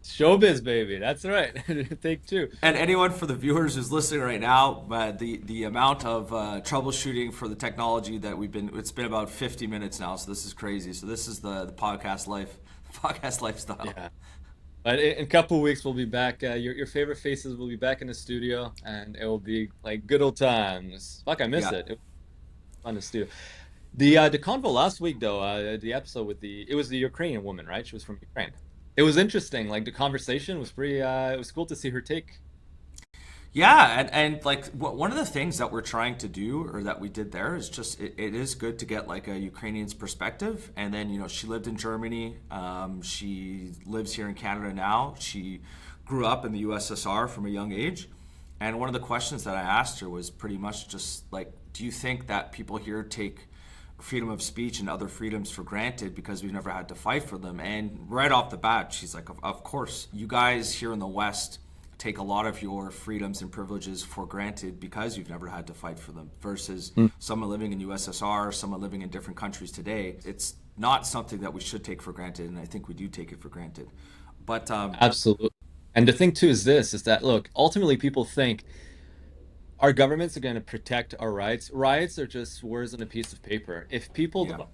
Showbiz, baby. That's right. Take two. And anyone for the viewers who's listening right now, the amount of troubleshooting for the technology that it's been about 50 minutes now, so this is crazy. So this is the podcast life, podcast lifestyle. Yeah. But in a couple of weeks, we'll be back. Your favorite faces will be back in the studio, and it will be like good old times. Fuck, I miss Yeah. it. It was fun to studio. The convo last week, though, the episode with it was the Ukrainian woman, right? She was from Ukraine. It was interesting. Like the conversation was pretty. It was cool to see her take. Yeah, and like one of the things that we're trying to do, or that we did there, is just it is good to get like a Ukrainian's perspective. And then she lived in Germany. She lives here in Canada now. She grew up in the USSR from a young age. And one of the questions that I asked her was pretty much just like, do you think that people here take freedom of speech and other freedoms for granted because we've never had to fight for them? And right off the bat, she's like, of course, you guys here in the West take a lot of your freedoms and privileges for granted because you've never had to fight for them, versus Mm. someone living in USSR, someone living in different countries today. It's not something that we should take for granted, and I think we do take it for granted. But Absolutely. And the thing too is that look, ultimately people think our governments are going to protect our rights. Rights are just words on a piece of paper. If people yeah,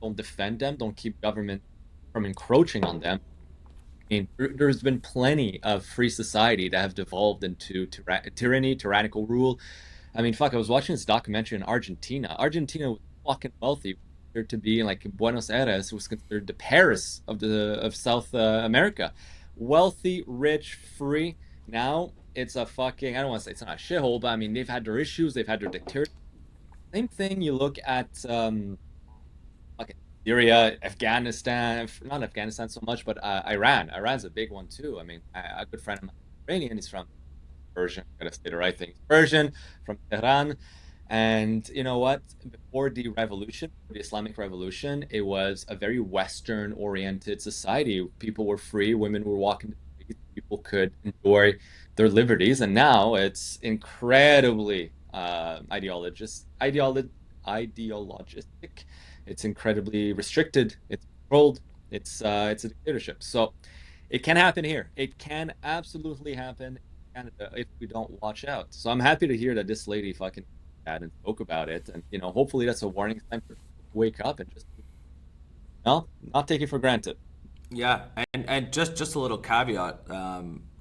don't defend them, don't keep government from encroaching on them. I mean, there's been plenty of free society that have devolved into tyranny, tyrannical rule. I mean, fuck, I was watching this documentary in Argentina. Argentina was fucking wealthy. Considered to be like Buenos Aires was considered the Paris of South America. Wealthy, rich, free. Now it's a fucking, I don't want to say it's not a shithole, but I mean, they've had their issues, they've had their dictatorship. Same thing you look at okay, Syria, Afghanistan, not Afghanistan so much, but Iran. Iran's a big one too. I mean, a good friend of mine, Iranian, he's from Persian. Gotta say the right thing. He's Persian from Tehran. And you know what? Before the revolution, the Islamic Revolution, it was a very Western-oriented society. People were free, women were walking the streets, people could enjoy their liberties, and now it's incredibly ideologistic. It's incredibly restricted. It's controlled. It's a dictatorship. So it can happen here. It can absolutely happen in Canada if we don't watch out. So I'm happy to hear that this lady fucking had and spoke about it, and hopefully that's a warning sign for people to wake up and just not take it for granted. yeah, and just a little caveat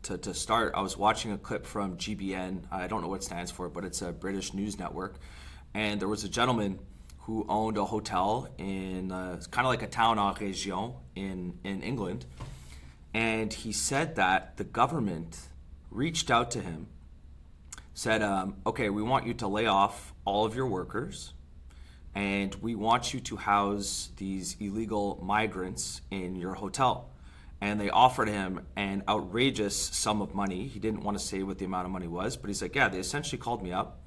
to start. I was watching a clip from GBN. I don't know what it stands for, but it's a British news network, and there was a gentleman who owned a hotel in kind of like a town en région in England, and he said that the government reached out to him, said, "Okay, we want you to lay off all of your workers, and we want you to house these illegal migrants in your hotel." And they offered him an outrageous sum of money. He didn't want to say what the amount of money was, but he's like, "Yeah, they essentially called me up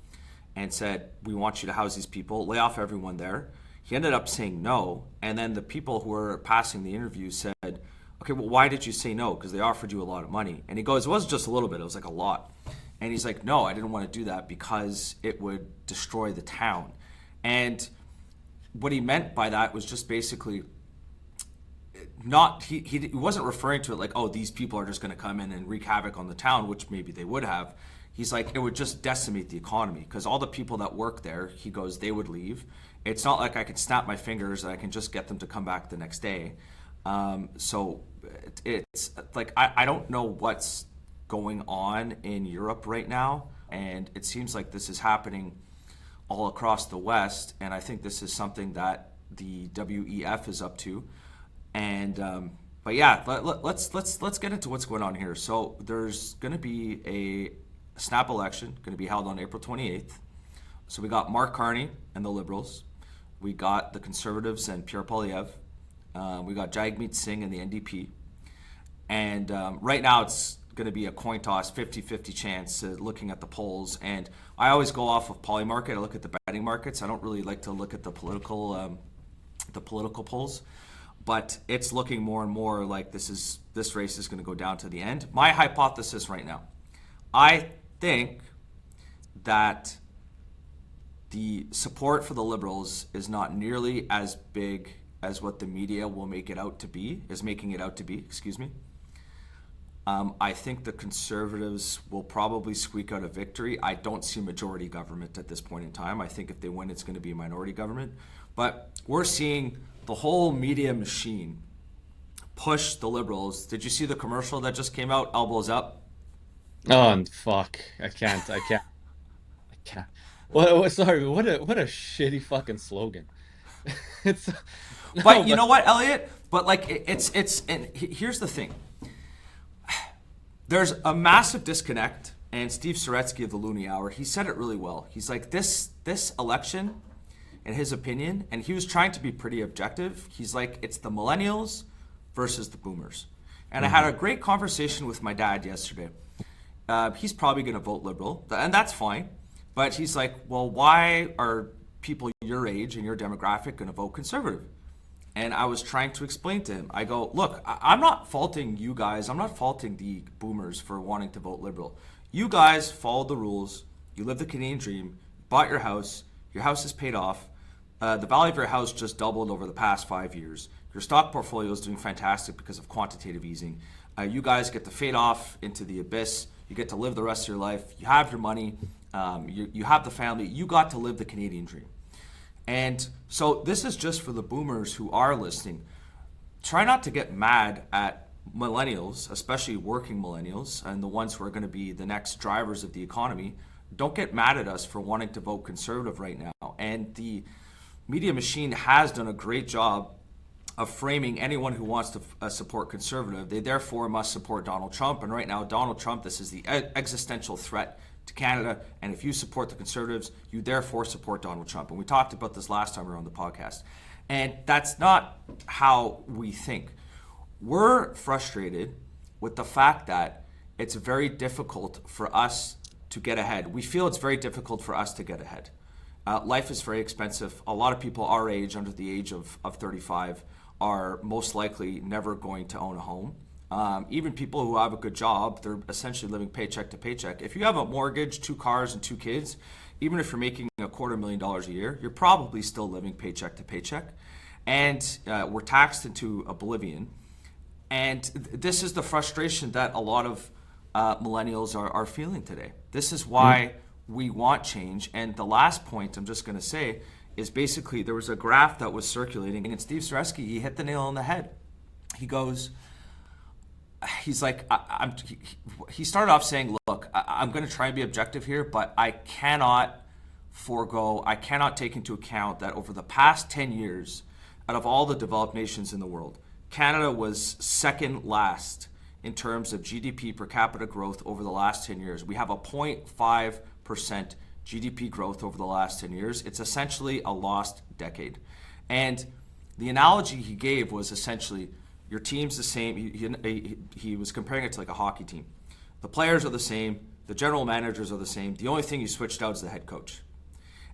and said, we want you to house these people, lay off everyone there." He ended up saying no. And then the people who were passing the interview said, "Okay, well, why did you say no? Because they offered you a lot of money." And he goes, "It wasn't just a little bit, it was like a lot." And he's like, "No, I didn't want to do that because it would destroy the town." And what he meant by that was just basically not, he wasn't referring to it like, oh, these people are just going to come in and wreak havoc on the town, which maybe they would have. He's like, it would just decimate the economy because all the people that work there, he goes, they would leave. It's not like I could snap my fingers and I can just get them to come back the next day. So it's like, I don't know what's going on in Europe right now. And it seems like this is happening all across the West. And I think this is something that the WEF is up to. And but yeah, let's get into what's going on here. So there's going to be a snap election going to be held on April 28th. So we got Mark Carney and the Liberals. We got the Conservatives and Pierre Poilievre. We got Jagmeet Singh and the NDP. And right now it's going to be a coin toss, 50-50 chance looking at the polls. And I always go off of Polymarket. I look at the betting markets. I don't really like to look at the political polls. But it's looking more and more like this race is going to go down to the end. My hypothesis right now, I think that the support for the Liberals is not nearly as big as what the media will make it out to be, is making it out to be, excuse me. I think the conservatives will probably squeak out a victory. I don't see majority government at this point in time. I think if they win, it's going to be a minority government. But we're seeing the whole media machine push the liberals. Did you see the commercial that just came out? Elbows up. Oh, and fuck. I can't. Sorry, what a shitty fucking slogan. It's no, But you but know what, Elliot? But like and here's the thing. There's a massive disconnect, and Steve Saretsky of the Looney Hour, he said it really well. He's like this election, in his opinion, and he was trying to be pretty objective. He's like, it's the millennials versus the boomers. And I had a Mhm. great conversation with my dad yesterday. He's probably going to vote liberal, and that's fine. But he's like, well, why are people your age and your demographic going to vote conservative? And I was trying to explain to him. I go, look, I'm not faulting you guys. I'm not faulting the boomers for wanting to vote liberal. You guys followed the rules. You lived the Canadian dream. Bought your house. Your house is paid off. The value of your house just doubled over the past 5 years. Your stock portfolio is doing fantastic because of quantitative easing. You guys get to fade off into the abyss. You get to live the rest of your life. You have your money. You have the family. You got to live the Canadian dream. And so this is just for the boomers who are listening. Try not to get mad at millennials, especially working millennials and the ones who are going to be the next drivers of the economy. Don't get mad at us for wanting to vote conservative right now. And the media machine has done a great job of framing anyone who wants to support conservative. They therefore must support Donald Trump. And right now, Donald Trump, this is the existential threat to Canada. And if you support the conservatives, you therefore support Donald Trump. And we talked about this last time we were on the podcast. And that's not how we think. We're frustrated with the fact that it's very difficult for us to get ahead. We feel it's very difficult for us to get ahead. Life is very expensive. A lot of people our age, under the age of 35, are most likely never going to own a home. Even people who have a good job, they're essentially living paycheck to paycheck. If you have a mortgage, 2 cars, and 2 kids, even if you're making $250,000 a year, you're probably still living paycheck to paycheck. And we're taxed into oblivion. And this is the frustration that a lot of millennials are feeling today. This is why we want change. And the last point I'm just going to say is basically there was a graph that was circulating, and Steve Saretsky, he hit the nail on the head. He goes, he's like, he started off saying, look, I'm going to try and be objective here, but I cannot take into account that over the past 10 years, out of all the developed nations in the world, Canada was second last in terms of GDP per capita growth over the last 10 years. We have a 0.5% GDP growth over the last 10 years. It's essentially a lost decade. And the analogy he gave was essentially your team's the same. He was comparing it to like a hockey team. The players are the same. The general managers are the same. The only thing you switched out is the head coach.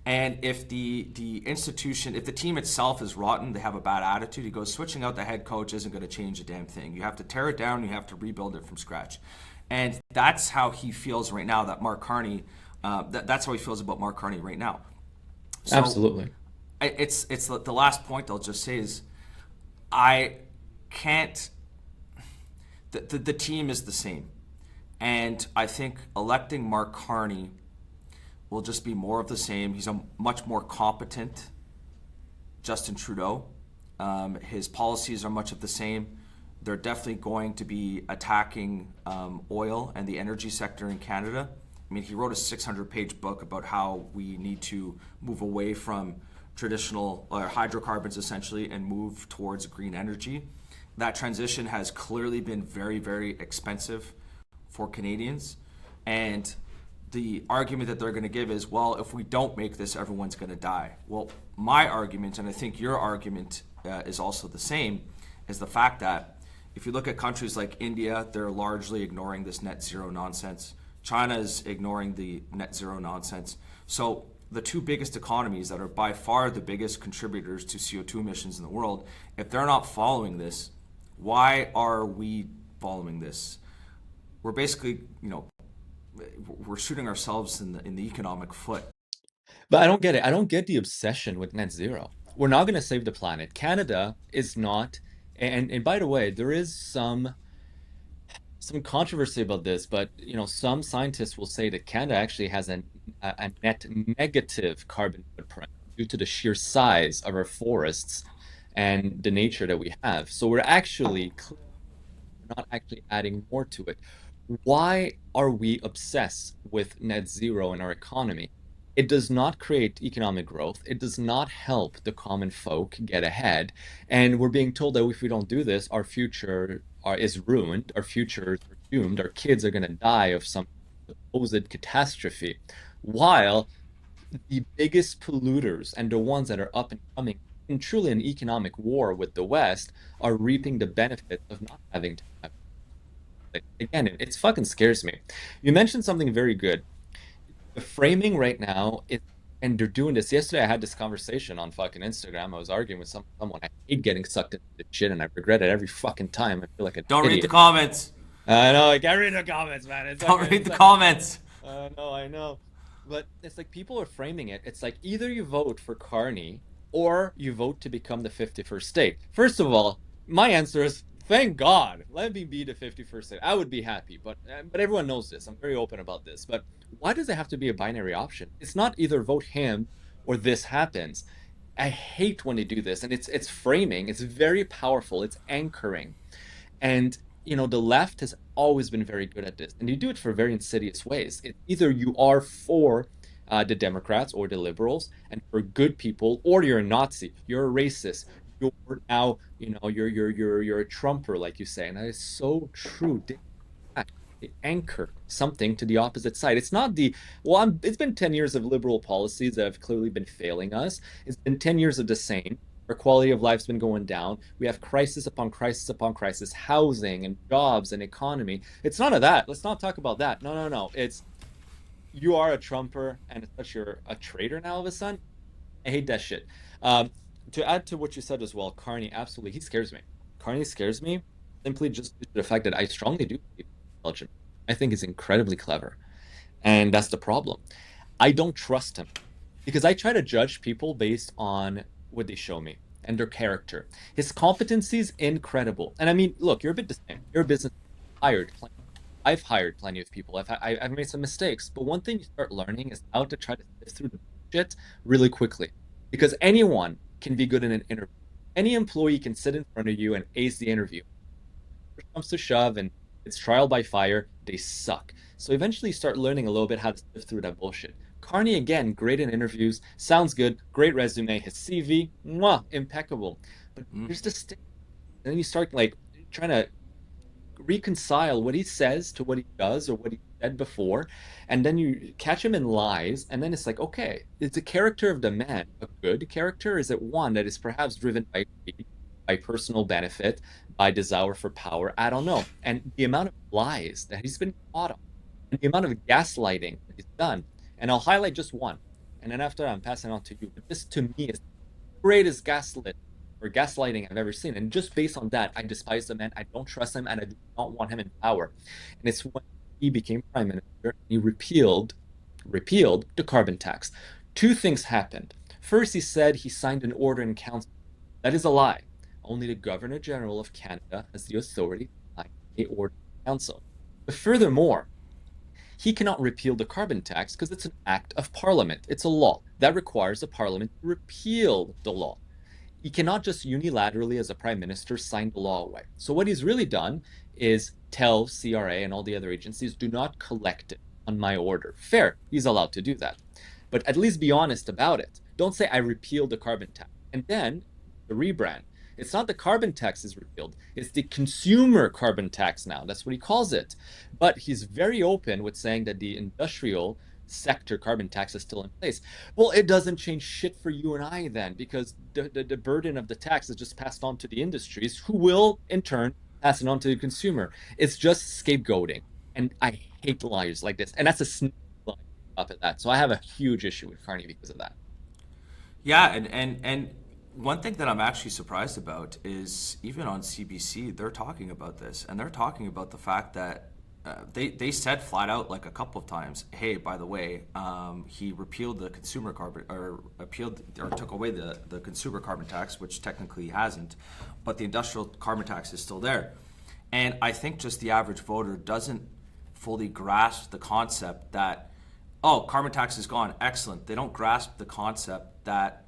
And if the institution, if the team itself is rotten, they have a bad attitude, he goes, switching out the head coach isn't going to change a damn thing. You have to tear it down. You have to rebuild it from scratch. And that's how he feels right now, that Mark Carney, that's how he feels about Mark Carney right now. So Absolutely. it's the last point I'll just say is I can't, the team is the same. And I think electing Mark Carney will just be more of the same. He's a much more competent Justin Trudeau. His policies are much of the same. They're definitely going to be attacking oil and the energy sector in Canada. I mean, he wrote a 600-page book about how we need to move away from traditional hydrocarbons, essentially, and move towards green energy. That transition has clearly been very, very expensive for Canadians. And the argument that they're going to give is, well, if we don't make this, everyone's going to die. Well, my argument, and I think your argument is also the same, is the fact that if you look at countries like India, they're largely ignoring this net zero nonsense. China is ignoring the net zero nonsense. So the two biggest economies that are by far the biggest contributors to CO2 emissions in the world, if they're not following this, why are we following this? We're basically, we're shooting ourselves in the economic foot. But I don't get it. I don't get the obsession with net zero. We're not going to save the planet. Canada is not. And by the way, there is some controversy about this, but some scientists will say that Canada actually has a net negative carbon footprint due to the sheer size of our forests and the nature that we have. So we're actually not actually adding more to it. Why are we obsessed with net zero in our economy? It does not create economic growth. It does not help the common folk get ahead. And we're being told that if we don't do this, our future is ruined. Our futures are doomed. Our kids are going to die of some supposed catastrophe. While the biggest polluters and the ones that are up and coming in truly an economic war with the West are reaping the benefits of not having to have again, it fucking scares me. You mentioned something very good. The framing right now is, and they're doing this. Yesterday, I had this conversation on fucking Instagram. I was arguing with someone. I hate getting sucked into this shit, and I regret it every fucking time. I feel like an Don't read the idiot. comments. I know. I can't read the comments, man. It's Don't okay. read It's the okay. comments. I know. But it's like people are framing it. It's like either you vote for Carney or you vote to become the 51st state. First of all, my answer is thank God. Let me be the 51st state. I would be happy, but everyone knows this. I'm very open about this. But why does it have to be a binary option? It's not either vote him or this happens. I hate when they do this, and it's framing. It's very powerful. It's anchoring. And the left has always been very good at this, and you do it for very insidious ways. It's either you are for the Democrats or the liberals, and for good people, or you're a Nazi, you're a racist, you're now, you're a Trumper, like you say, and that is so true. They anchor something to the opposite side. It's not it's been 10 years of liberal policies that have clearly been failing us. It's been 10 years of the same. Our quality of life's been going down. We have crisis upon crisis upon crisis, housing and jobs and economy. It's none of that. Let's not talk about that. No, no, no. It's you are a Trumper and it's such you're a traitor now all of a sudden. I hate that shit. Um, to add to what you said as well, Carney, absolutely, he scares me. Carney scares me simply just due to the fact that I strongly do believe in intelligence. I think he's incredibly clever. And that's the problem. I don't trust him because I try to judge people based on what they show me and their character. His competency is incredible. And I mean, look, you're a bit the same. You're a business hired. I've hired plenty of people. I've made some mistakes, but one thing you start learning is how to try to sift through the shit really quickly, because anyone can be good in an interview. Any employee can sit in front of you and ace the interview. Push comes to shove, and it's trial by fire. They suck. So eventually, you start learning a little bit how to sift through that bullshit. Carney again, great in interviews, sounds good, great resume. His CV, mwah, impeccable. But Mm. here's the stick. And then you start like trying to reconcile what he says to what he does or what he said before, and then you catch him in lies, and then it's like, okay, is the character of the man a good character? Is it one that is perhaps driven by greed, by personal benefit, by desire for power? I don't know. And the amount of lies that he's been caught on, and the amount of gaslighting that he's done, and I'll highlight just one, and then after I'm passing on to you. But this to me is the greatest gaslit or gaslighting I've ever seen. And just based on that, I despise the man. I don't trust him, and I do not want him in power. And it's when he became prime minister, he repealed the carbon tax. Two things happened. First, he said he signed an order in council. That is a lie. Only the Governor General of Canada has the authority to sign a order in council. But furthermore, he cannot repeal the carbon tax because it's an act of parliament. It's a law that requires the parliament to repeal the law. He cannot just unilaterally, as a prime minister, sign the law away. So what he's really done is tell CRA and all the other agencies, do not collect it on my order. Fair, he's allowed to do that. But at least be honest about it. Don't say I repealed the carbon tax. And then the rebrand. It's not the carbon tax is repealed. It's the consumer carbon tax now. That's what he calls it. But he's very open with saying that the industrial sector carbon tax is still in place. Well, it doesn't change shit for you and I then, because the burden of the tax is just passed on to the industries, who will in turn pass it on to the consumer. It's just scapegoating. And I hate liars like this. And that's a sneak lie on top of that. So I have a huge issue with Carney because of that. Yeah, and one thing that I'm actually surprised about is even on CBC, they're talking about this, and they're talking about the fact that they said flat out like a couple of times, hey, by the way, he repealed the consumer carbon or appealed or took away the consumer carbon tax, which technically he hasn't, but the industrial carbon tax is still there. And I think just the average voter doesn't fully grasp the concept that, oh, carbon tax is gone, excellent. They don't grasp the concept that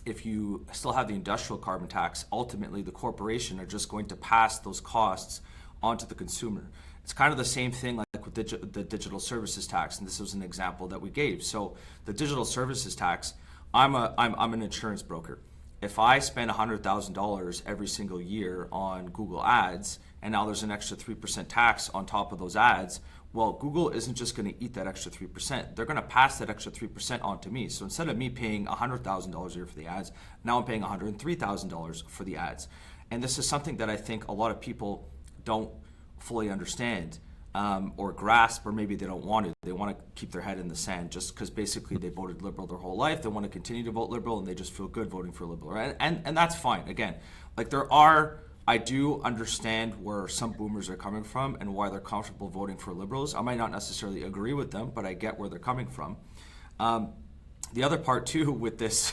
if you still have the industrial carbon tax, ultimately the corporation are just going to pass those costs onto the consumer. It's kind of the same thing like with the digital services tax, and this was an example that we gave. So the digital services tax, I'm an insurance broker. If I spend $100,000 every single year on Google Ads, and now there's an extra 3% tax on top of those ads, well, Google isn't just going to eat that extra 3%. They're going to pass that extra 3% on to me. So instead of me paying $100,000 a year for the ads, now I'm paying $103,000 for the ads. And this is something that I think a lot of people don't fully understand, or grasp, or maybe they don't want to. They want to keep their head in the sand just because basically they voted liberal their whole life. They want to continue to vote liberal and they just feel good voting for liberal. Right? And that's fine. Again, like I do understand where some boomers are coming from and why they're comfortable voting for liberals. I might not necessarily agree with them, but I get where they're coming from. The other part too with this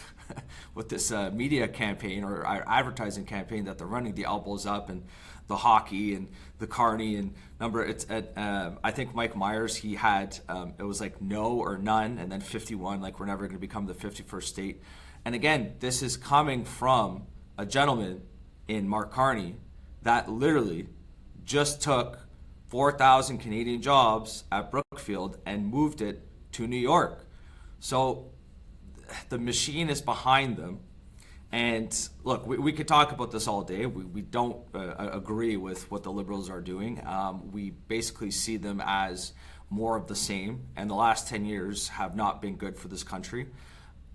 with this media campaign or advertising campaign that they're running, the elbows up and the hockey and the Carney and number, it's at I think Mike Myers, he had it was like no or none and then 51, like we're never going to become the 51st state. And again, this is coming from a gentleman in Mark Carney that literally just took 4,000 Canadian jobs at Brookfield and moved it to New York. So the machine is behind them. And look, we could talk about this all day. We don't agree with what the Liberals are doing. We basically see them as more of the same. And the last 10 years have not been good for this country,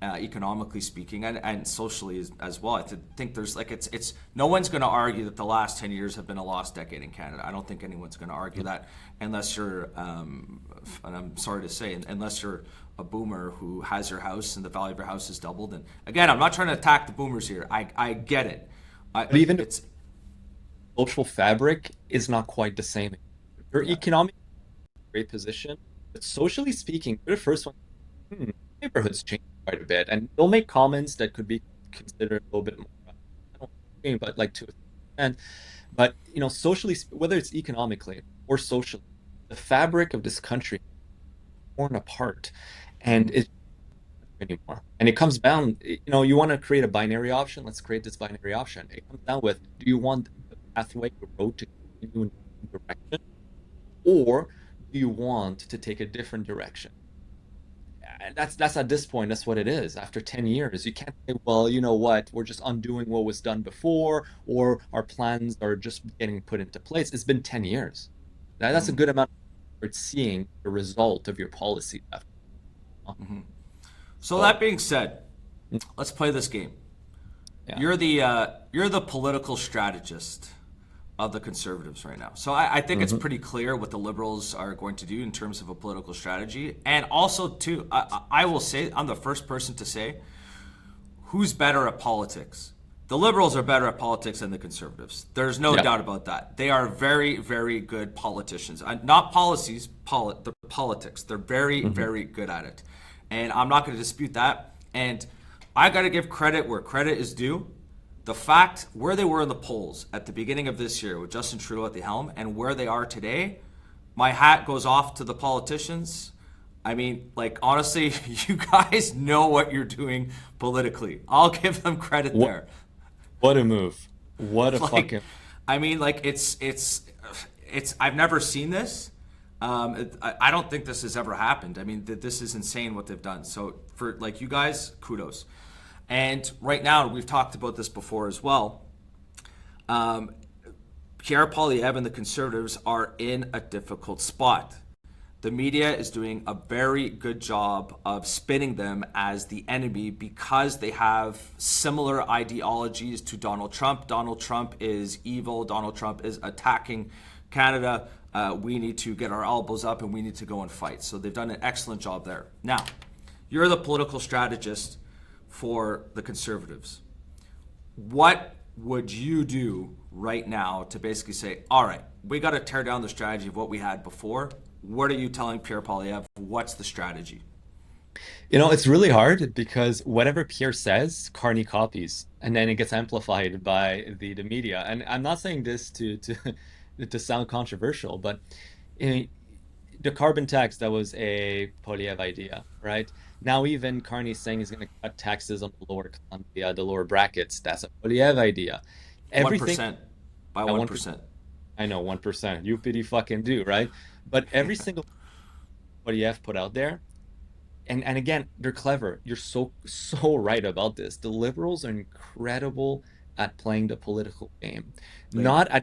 economically speaking, and socially as well. I think there's like, it's no one's going to argue that the last 10 years have been a lost decade in Canada. I don't think anyone's going to argue that unless you're, and I'm sorry to say, unless you're a boomer who has your house and the value of your house has doubled. And again, I'm not trying to attack the boomers here. I get it. But even It's social fabric is not quite the same. Your yeah. economic great position, but socially speaking, you're the first one. Neighborhoods change quite a bit, and they'll make comments that could be considered a little bit more, I don't think, but like to an extent. But socially, whether it's economically or socially, the fabric of this country is torn apart, and Mhm. it's not anymore. And it comes down, you want to create a binary option. Let's create this binary option. It comes down with: do you want the pathway, the road to continue in one direction, or do you want to take a different direction? And that's at this point, that's what it is. After 10 years, you can't say, well, you know what, we're just undoing what was done before, or our plans are just getting put into place. It's been 10 years. That's a Mhm. good amount of seeing the result of your policy after. So So that being said, let's play this game. yeah. You're the political strategist of the Conservatives right now. So I think it's Hmm. pretty clear what the Liberals are going to do in terms of a political strategy. And also, too, I will say, I'm the first person to say, who's better at politics? The Liberals are better at politics than the Conservatives. There's no Yeah. doubt about that. They are very, very good politicians. Not policies, the politics. They're very, Hmm. very good at it. And I'm not going to dispute that. And I got to give credit where credit is due. The fact where they were in the polls at the beginning of this year with Justin Trudeau at the helm and where they are today, my hat goes off to the politicians. I mean, like, honestly, you guys know what you're doing politically. I'll give them credit What there. what a move. What a Like, fucking I mean, like, I've never seen this. I don't think this has ever happened. I mean, this is insane what they've done. So for like you guys, kudos. And right now, we've talked about this before as well. Um, Pierre Poilievre and the Conservatives are in a difficult spot. The media is doing a very good job of spinning them as the enemy because they have similar ideologies to Donald Trump. Donald Trump is evil. Donald Trump is attacking Canada. We need to get our elbows up and we need to go and fight. So they've done an excellent job there. Now, you're the political strategist for the Conservatives. What would you do right now to basically say, all right, we got to tear down the strategy of what we had before? What are you telling Pierre Poilievre? What's the strategy? It's really hard because whatever Pierre says, Carney copies, and then it gets amplified by the media. And I'm not saying this to to sound controversial, but in the carbon tax, that was a Poilievre idea, right? Now even Carney's saying he's going to cut taxes on the lower brackets. That's a Poilievre idea. Everything 1% by at 1%. 1%. I know 1%. You pity fucking do, right? But every single Poilievre put out there, and again, they're clever. You're so right about this. The liberals are incredible at playing the political game, They are.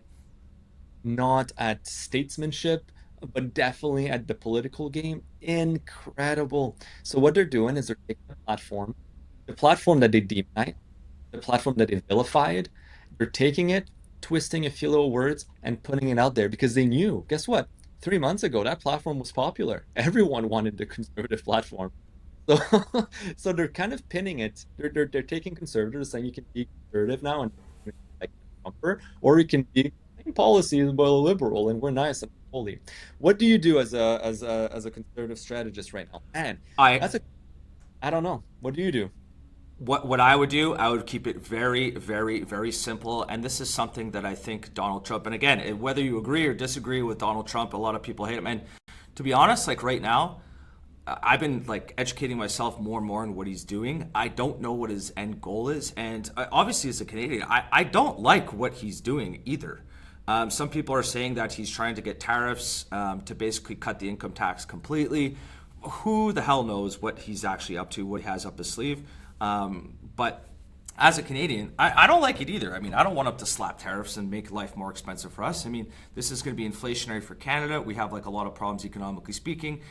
not at statesmanship, but definitely at the political game. Incredible. So what they're doing is they're taking the platform that they demonized, the platform that they vilified. They're taking it, twisting a few little words, and putting it out there because they knew. Guess what? 3 months ago, that platform was popular. Everyone wanted the conservative platform. So, so they're kind of pinning it. They're taking conservatives, saying you can be conservative now and like Trumper, or you can be policies by a liberal, and we're nice and holy. What do you do as a conservative strategist right now? Man, I that's a I don't know. What do you do? what I would do, I would keep it very, very, very simple. And this is something that I think Donald Trump, and again, whether you agree or disagree with Donald Trump, a lot of people hate him. And to be honest, like right now, I've been like educating myself more and more on what he's doing. I don't know what his end goal is, and obviously as a Canadian, I don't like what he's doing either. Some people are saying that he's trying to get tariffs to basically cut the income tax completely. Who the hell knows what he's actually up to, what he has up his sleeve? But as a Canadian, I don't like it either. I mean, I don't want him to slap tariffs and make life more expensive for us. I mean, this is going to be inflationary for Canada. We have like a lot of problems economically speaking.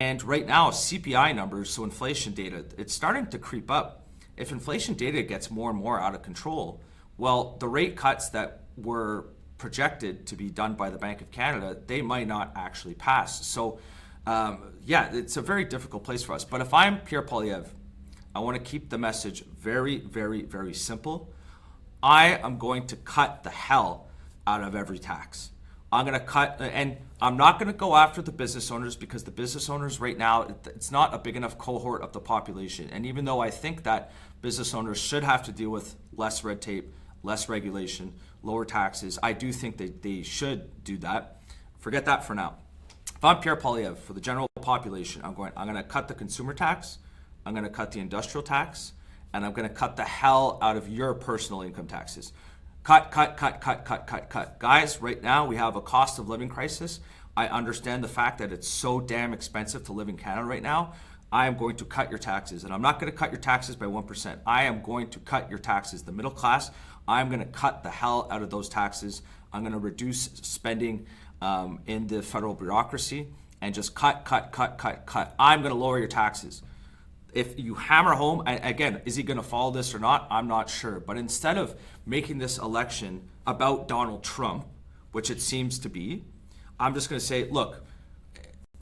And right now, CPI numbers, so inflation data, it's starting to creep up. If inflation data gets more and more out of control, well, the rate cuts that were projected to be done by the Bank of Canada, they might not actually pass. So, yeah, it's a very difficult place for us. But if I'm Pierre Poilievre, I want to keep the message very, very, very simple. I am going to cut the hell out of every tax. I'm going to cut, and I'm not going to go after the business owners because the business owners right now, it's not a big enough cohort of the population. And even though I think that business owners should have to deal with less red tape, less regulation, lower taxes, I do think that they should do that. Forget that for now. If I'm Pierre Poilievre, for the general population, I'm going to cut the consumer tax, I'm going to cut the industrial tax, and I'm going to cut the hell out of your personal income taxes. Cut, cut, cut, cut, cut, cut, cut. Guys, right now we have a cost of living crisis. I understand the fact that it's so damn expensive to live in Canada right now. I am going to cut your taxes, and I'm not going to cut your taxes by 1%. I am going to cut your taxes. The middle class, I'm going to cut the hell out of those taxes. I'm going to reduce spending in the federal bureaucracy and just cut, cut, cut, cut, cut. I'm going to lower your taxes. If you hammer home, again, is he going to follow this or not? I'm not sure. But instead of making this election about Donald Trump, which it seems to be, I'm just going to say, look,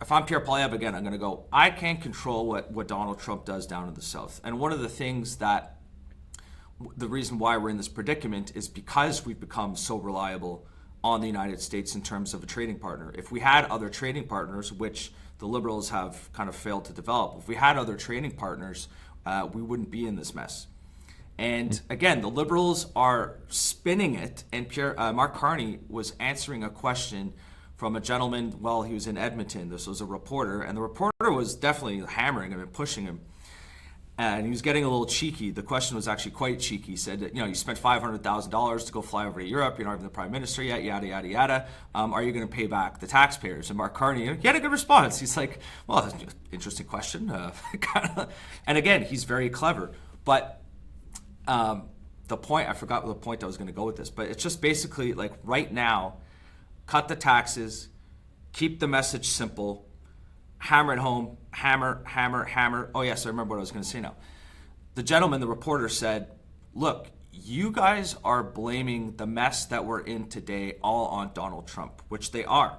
if I'm Pierre Poilievre again, I'm going to go, I can't control what Donald Trump does down in the South. And one of the things that, the reason why we're in this predicament is because we've become so reliable on the United States in terms of a trading partner. If we had other trading partners, which the Liberals have kind of failed to develop, if we had other trading partners, we wouldn't be in this mess. And again, the Liberals are spinning it, and Mark Carney was answering a question from a gentleman while he was in Edmonton. This was a reporter, and the reporter was definitely hammering him and pushing him. And he was getting a little cheeky. The question was actually quite cheeky. He said, you spent $500,000 to go fly over to Europe. You're not even the prime minister yet, yada, yada, yada. Are you going to pay back the taxpayers? And Mark Carney, he had a good response. He's like, well, that's an interesting question. And again, he's very clever. But the point, I forgot the point I was going to go with this, but it's just basically like right now, cut the taxes, keep the message simple, hammer it home, hammer, hammer, hammer. Oh, yes, I remember what I was going to say now. The gentleman, the reporter said, look, you guys are blaming the mess that we're in today all on Donald Trump, which they are.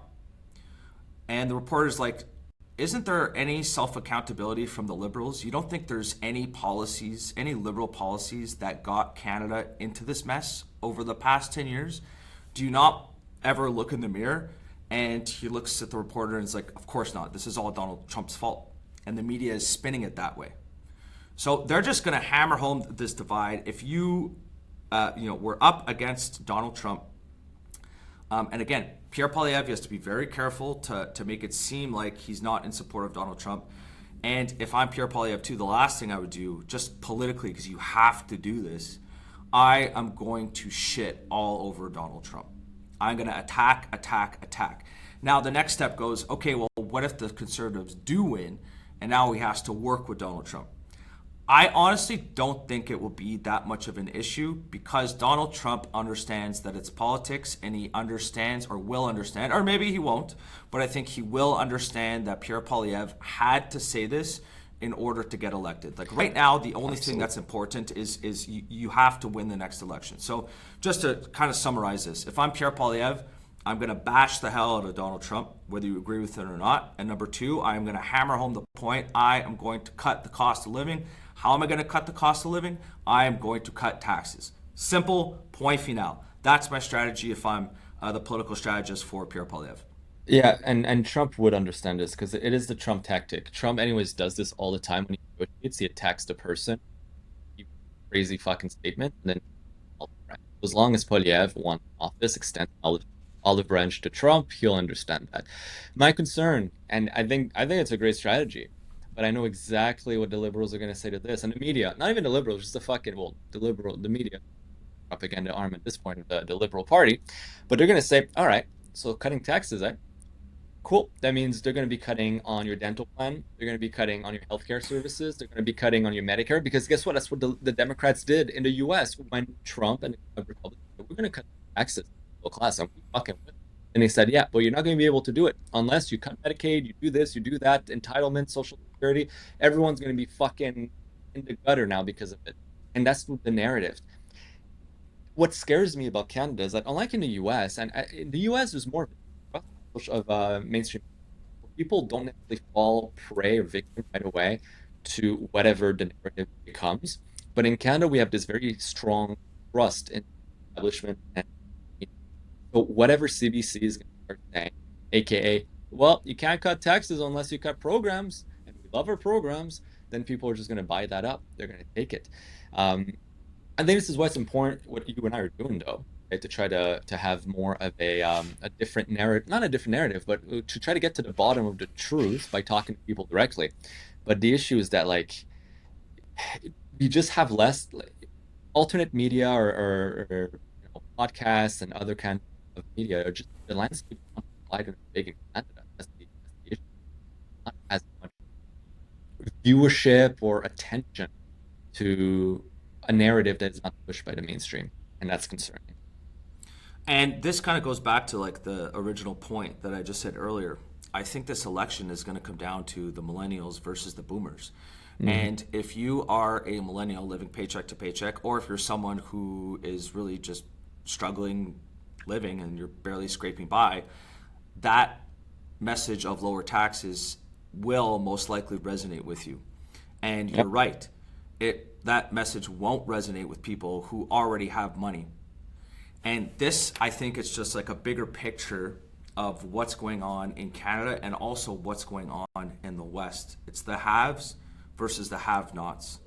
And the reporter's like, isn't there any self-accountability from the Liberals? You don't think there's any policies, any Liberal policies that got Canada into this mess over the past 10 years? Do you not ever look in the mirror? And he looks at the reporter and is like, of course not. This is all Donald Trump's fault. And the media is spinning it that way. So they're just going to hammer home this divide. If we're up against Donald Trump, And again, Pierre Poilievre has to be very careful to make it seem like he's not in support of Donald Trump. And if I'm Pierre Poilievre too, the last thing I would do, just politically, because you have to do this, I am going to shit all over Donald Trump. I'm going to attack, attack, attack. Now the next step goes, okay, well, what if the Conservatives do win, and now he has to work with Donald Trump? I honestly don't think it will be that much of an issue because Donald Trump understands that it's politics, and he understands or will understand, or maybe he won't, but I think he will understand that Pierre Poilievre had to say this in order to get elected. Like right now, the only thing that's important is you have to win the next election. So just to kind of summarize this, if I'm Pierre Poilievre, I'm going to bash the hell out of Donald Trump, whether you agree with it or not. And number two, I'm going to hammer home the point. I am going to cut the cost of living. How am I going to cut the cost of living? I am going to cut taxes. Simple, point final. That's my strategy if I'm the political strategist for Pierre Poilievre. Yeah, and Trump would understand this because it is the Trump tactic. Trump, anyways, does this all the time when he negotiates. He attacks the person, he crazy fucking statement, and then as long as Poilievre wants office, extends olive branch to Trump, he'll understand that. My concern, and I think it's a great strategy, but I know exactly what the liberals are going to say to this, and the media, not even the liberals, just the fucking well, the media propaganda arm at this point, the Liberal Party, but they're going to say, all right, so cutting taxes, eh? Cool. That means they're going to be cutting on your dental plan. They're going to be cutting on your healthcare services. They're going to be cutting on your Medicare because guess what? That's what the Democrats did in the U.S. when Trump and the Republicans said, we're going to cut taxes to the middle class. And we fucking with it. And they said, yeah, but you're not going to be able to do it unless you cut Medicaid, you do this, you do that, entitlement, Social Security. Everyone's going to be fucking in the gutter now because of it. And that's the narrative. What scares me about Canada is that unlike in the US, and in the US there's more of mainstream people don't necessarily fall prey or victim right away to whatever the narrative becomes. But in Canada, we have this very strong trust in establishment, and so whatever CBC is going to start saying, aka, well, you can't cut taxes unless you cut programs, and we love our programs, then people are just going to buy that up. They're going to take it. Um, I think this is why it's important what you and I are doing, though, right? To try to have more of a different narrative, not a different narrative, but to try to get to the bottom of the truth by talking to people directly. But the issue is that like you just have less like, alternate media or podcasts and other kind of media are just the landscape is not applied in a big in Canada. That's the issue. Not as much viewership or attention to a narrative that is not pushed by the mainstream, and that's concerning. And this kind of goes back to like the original point that I just said earlier. I think this election is going to come down to the millennials versus the boomers. Mm-hmm. And if you are a millennial living paycheck to paycheck, or if you're someone who is really just struggling living and you're barely scraping by, that message of lower taxes will most likely resonate with you. And you're Yep. right. That message won't resonate with people who already have money. And this, I think, it's just like a bigger picture of what's going on in Canada and also what's going on in the West. It's the haves versus the have-nots.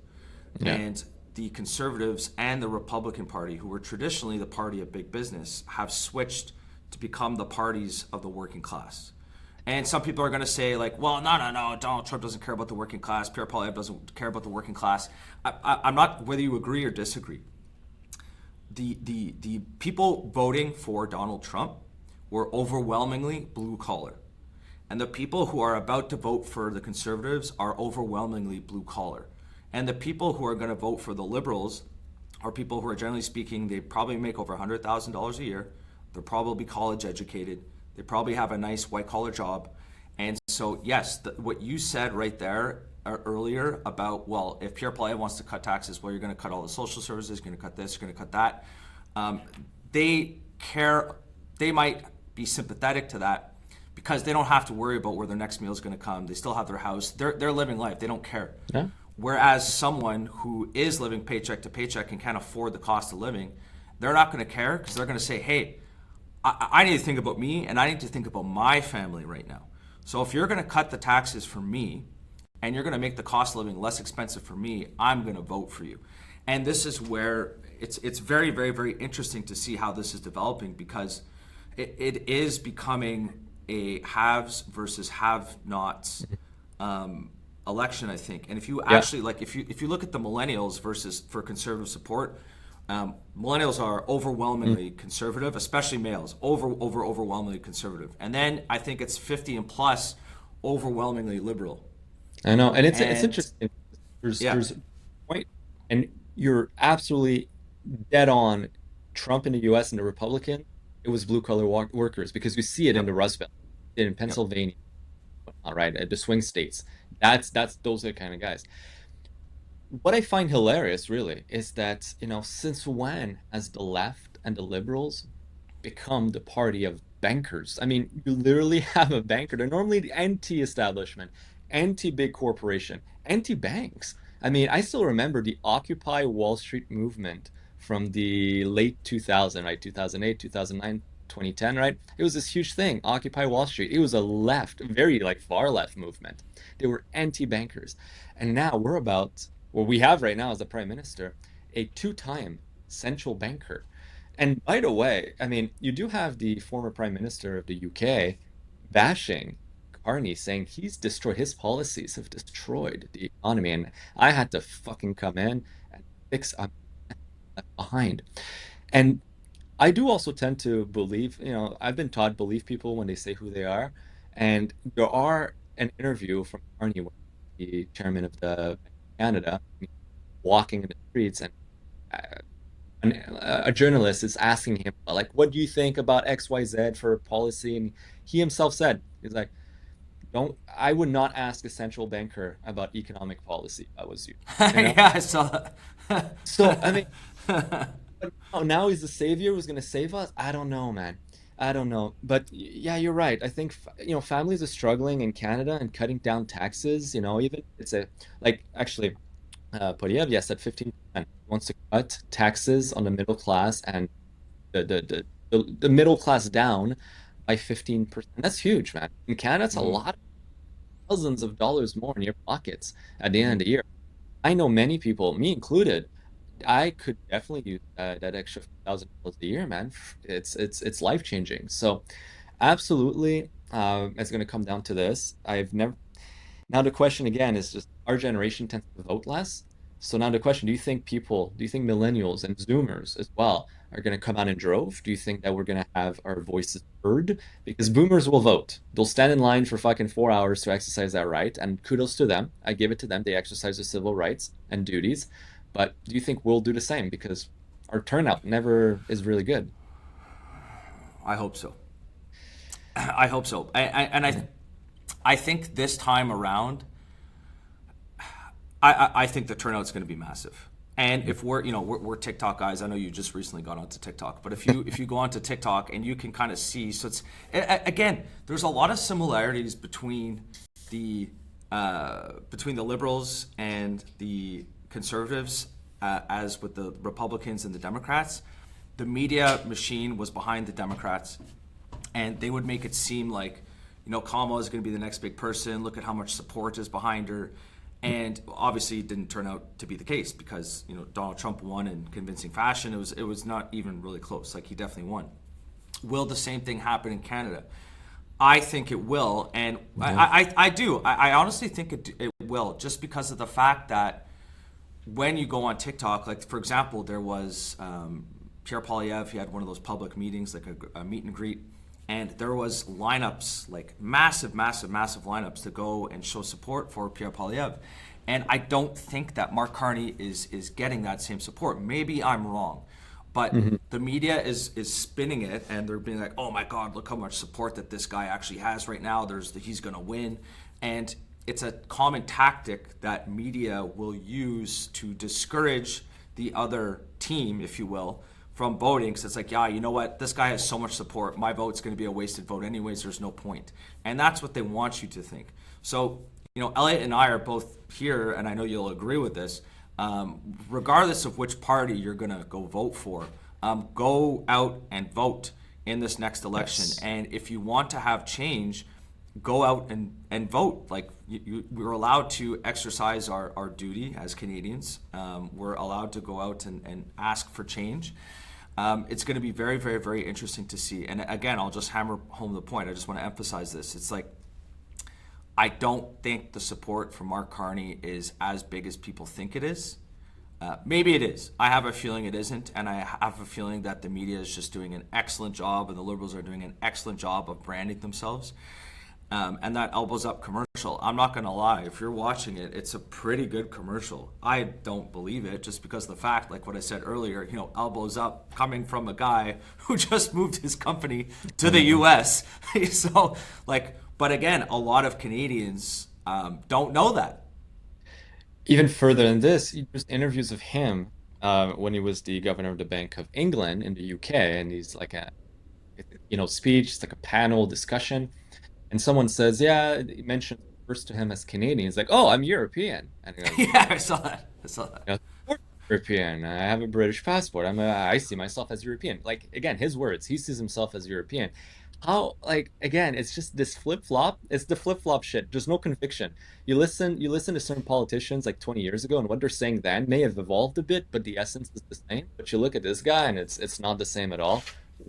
Yeah. And the Conservatives and the Republican Party, who were traditionally the party of big business, have switched to become the parties of the working class. And some people are going to say, like, well, no, Donald Trump doesn't care about the working class. Pierre Poilievre doesn't care about the working class. I'm not, whether you agree or disagree. The people voting for Donald Trump were overwhelmingly blue collar. And the people who are about to vote for the Conservatives are overwhelmingly blue collar. And the people who are going to vote for the Liberals are people who are, generally speaking, they probably make over $100,000 a year. They're probably college educated. They probably have a nice white collar job. And so, yes, what you said right there earlier about, well, if Pierre Poilievre wants to cut taxes, well, you're going to cut all the social services, you're going to cut this, you're going to cut that. They care, they might be sympathetic to that because they don't have to worry about where their next meal is going to come. They still have their house. They're living life. They don't care. Yeah. Whereas someone who is living paycheck to paycheck and can't afford the cost of living, they're not going to care because they're going to say, hey, I need to think about me and I need to think about my family right now. So if you're going to cut the taxes for me and you're going to make the cost of living less expensive for me, I'm going to vote for you. And this is where it's very, very, very interesting to see how this is developing because it is becoming a haves versus have-nots election, I think. And if you Yeah. actually like, if you look at the millennials versus for conservative support, millennials are Mm. overwhelmingly conservative, especially males, overwhelmingly conservative. And then I think it's 50 and plus, overwhelmingly liberal. I know, and it's And interesting. yeah, There's a point, and you're absolutely dead on. Trump in the U.S. and the Republican, it was blue collar workers because you see it in the yep, Rust Belt, in yep. Pennsylvania, all right, the swing states. That's those are the kind of guys. What I find hilarious, really, is that, since when has the left and the liberals become the party of bankers? I mean, you literally have a banker. They're normally anti-establishment, anti-big corporation, anti-banks. I mean, I still remember the Occupy Wall Street movement from the late 2000, right? 2008, 2009, 2010, right? It was this huge thing, Occupy Wall Street. It was a left, very like far left movement. They were anti-bankers. And now we're about, what we have right now as the prime minister, a two-time central banker. And by the way, I mean, you do have the former prime minister of the UK bashing Carney, saying his policies have destroyed the economy. And I had to fucking come in and fix, I'm left behind. And I do also tend to believe, I've been taught believe people when they say who they are. And there are an interview from Carney, the chairman of the Bank of Canada, walking in the streets, and uh, a journalist is asking him, like, what do you think about XYZ for policy? And he himself said, he's like, don't, I would not ask a central banker about economic policy if I was you, you know? Yeah, I saw So, I mean, that. but now he's the savior who's going to save us. I don't know, man. I don't know. But yeah, you're right. I think, families are struggling in Canada and cutting down taxes, even it's like, actually, Poilievre, yes, at 15% wants to cut taxes on the middle class and the middle class down by 15%. That's huge, man. In Canada, it's a Mhm, lot, thousands of dollars more in your pockets at the end of mhm. the year. I know many people, me included, I could definitely use that extra $1,000 a year, man. It's life changing. So absolutely, it's going to come down to this. I've never Now the question again is just our generation tends to vote less. So now the question, do you think millennials and Zoomers as well are going to come out in drove? Do you think that we're going to have our voices heard? Because boomers will vote. They'll stand in line for fucking 4 hours to exercise that right. And kudos to them. I give it to them. They exercise their civil rights and duties. But do you think we'll do the same? Because our turnout never is really good. I hope so. I hope so. I think this time around, I think the turnout's going to be massive. And if we're TikTok guys, I know you just recently got onto TikTok, but if you go onto TikTok and you can kind of see, so it's again, there's a lot of similarities between the liberals and the conservatives, as with the Republicans and the Democrats. The media machine was behind the Democrats, and they would make it seem like, Kamala is going to be the next big person. Look at how much support is behind her. And obviously, it didn't turn out to be the case because Donald Trump won in convincing fashion. It was not even really close. Like, he definitely won. Will the same thing happen in Canada? I think it will, and Yeah. I do. I honestly think it will, just because of the fact that when you go on TikTok, like for example, there was Pierre Poilievre. He had one of those public meetings, like a meet and greet, and there was lineups, like massive, massive, massive lineups to go and show support for Pierre Poilievre. And I don't think that Mark Carney is getting that same support. Maybe I'm wrong, but Mhm. the media is spinning it, and they're being like, "Oh my God, look how much support that this guy actually has right now. He's going to win," and it's a common tactic that media will use to discourage the other team, if you will, from voting. Because it's like, yeah, you know what? This guy has so much support. My vote's going to be a wasted vote anyways. There's no point. And that's what they want you to think. So, Elliot and I are both here, and I know you'll agree with this. Regardless of which party you're going to go vote for, go out and vote in this next election. Yes. And if you want to have change, go out and vote. Like, we're allowed to exercise our duty as Canadians. We're allowed to go out and ask for change. It's going to be very, very, very interesting to see. And again, I'll just hammer home the point. I just want to emphasize this. It's like, I don't think the support for Mark Carney is as big as people think it is. Maybe it is. I have a feeling it isn't, and I have a feeling that the media is just doing an excellent job, and the Liberals are doing an excellent job of branding themselves. And that elbows up commercial, I'm not going to lie, if you're watching it, it's a pretty good commercial. I don't believe it just because of the fact, like what I said earlier, elbows up coming from a guy who just moved his company to the US. So, but again, a lot of Canadians don't know that. Even further than this, there's interviews of him when he was the governor of the Bank of England in the UK, and he's like a speech, it's like a panel discussion, and someone says, yeah, he mentions first to him as Canadian. He's like, oh, I'm European, and he goes, Yeah, I saw that. I saw that. European. I have a British passport. I see myself as European. Like again, his words. He sees himself as European. How again? It's just this flip flop. It's the flip flop shit. There's no conviction. You listen to certain politicians like 20 years ago, and what they're saying then may have evolved a bit, but the essence is the same. But you look at this guy, and it's not the same at all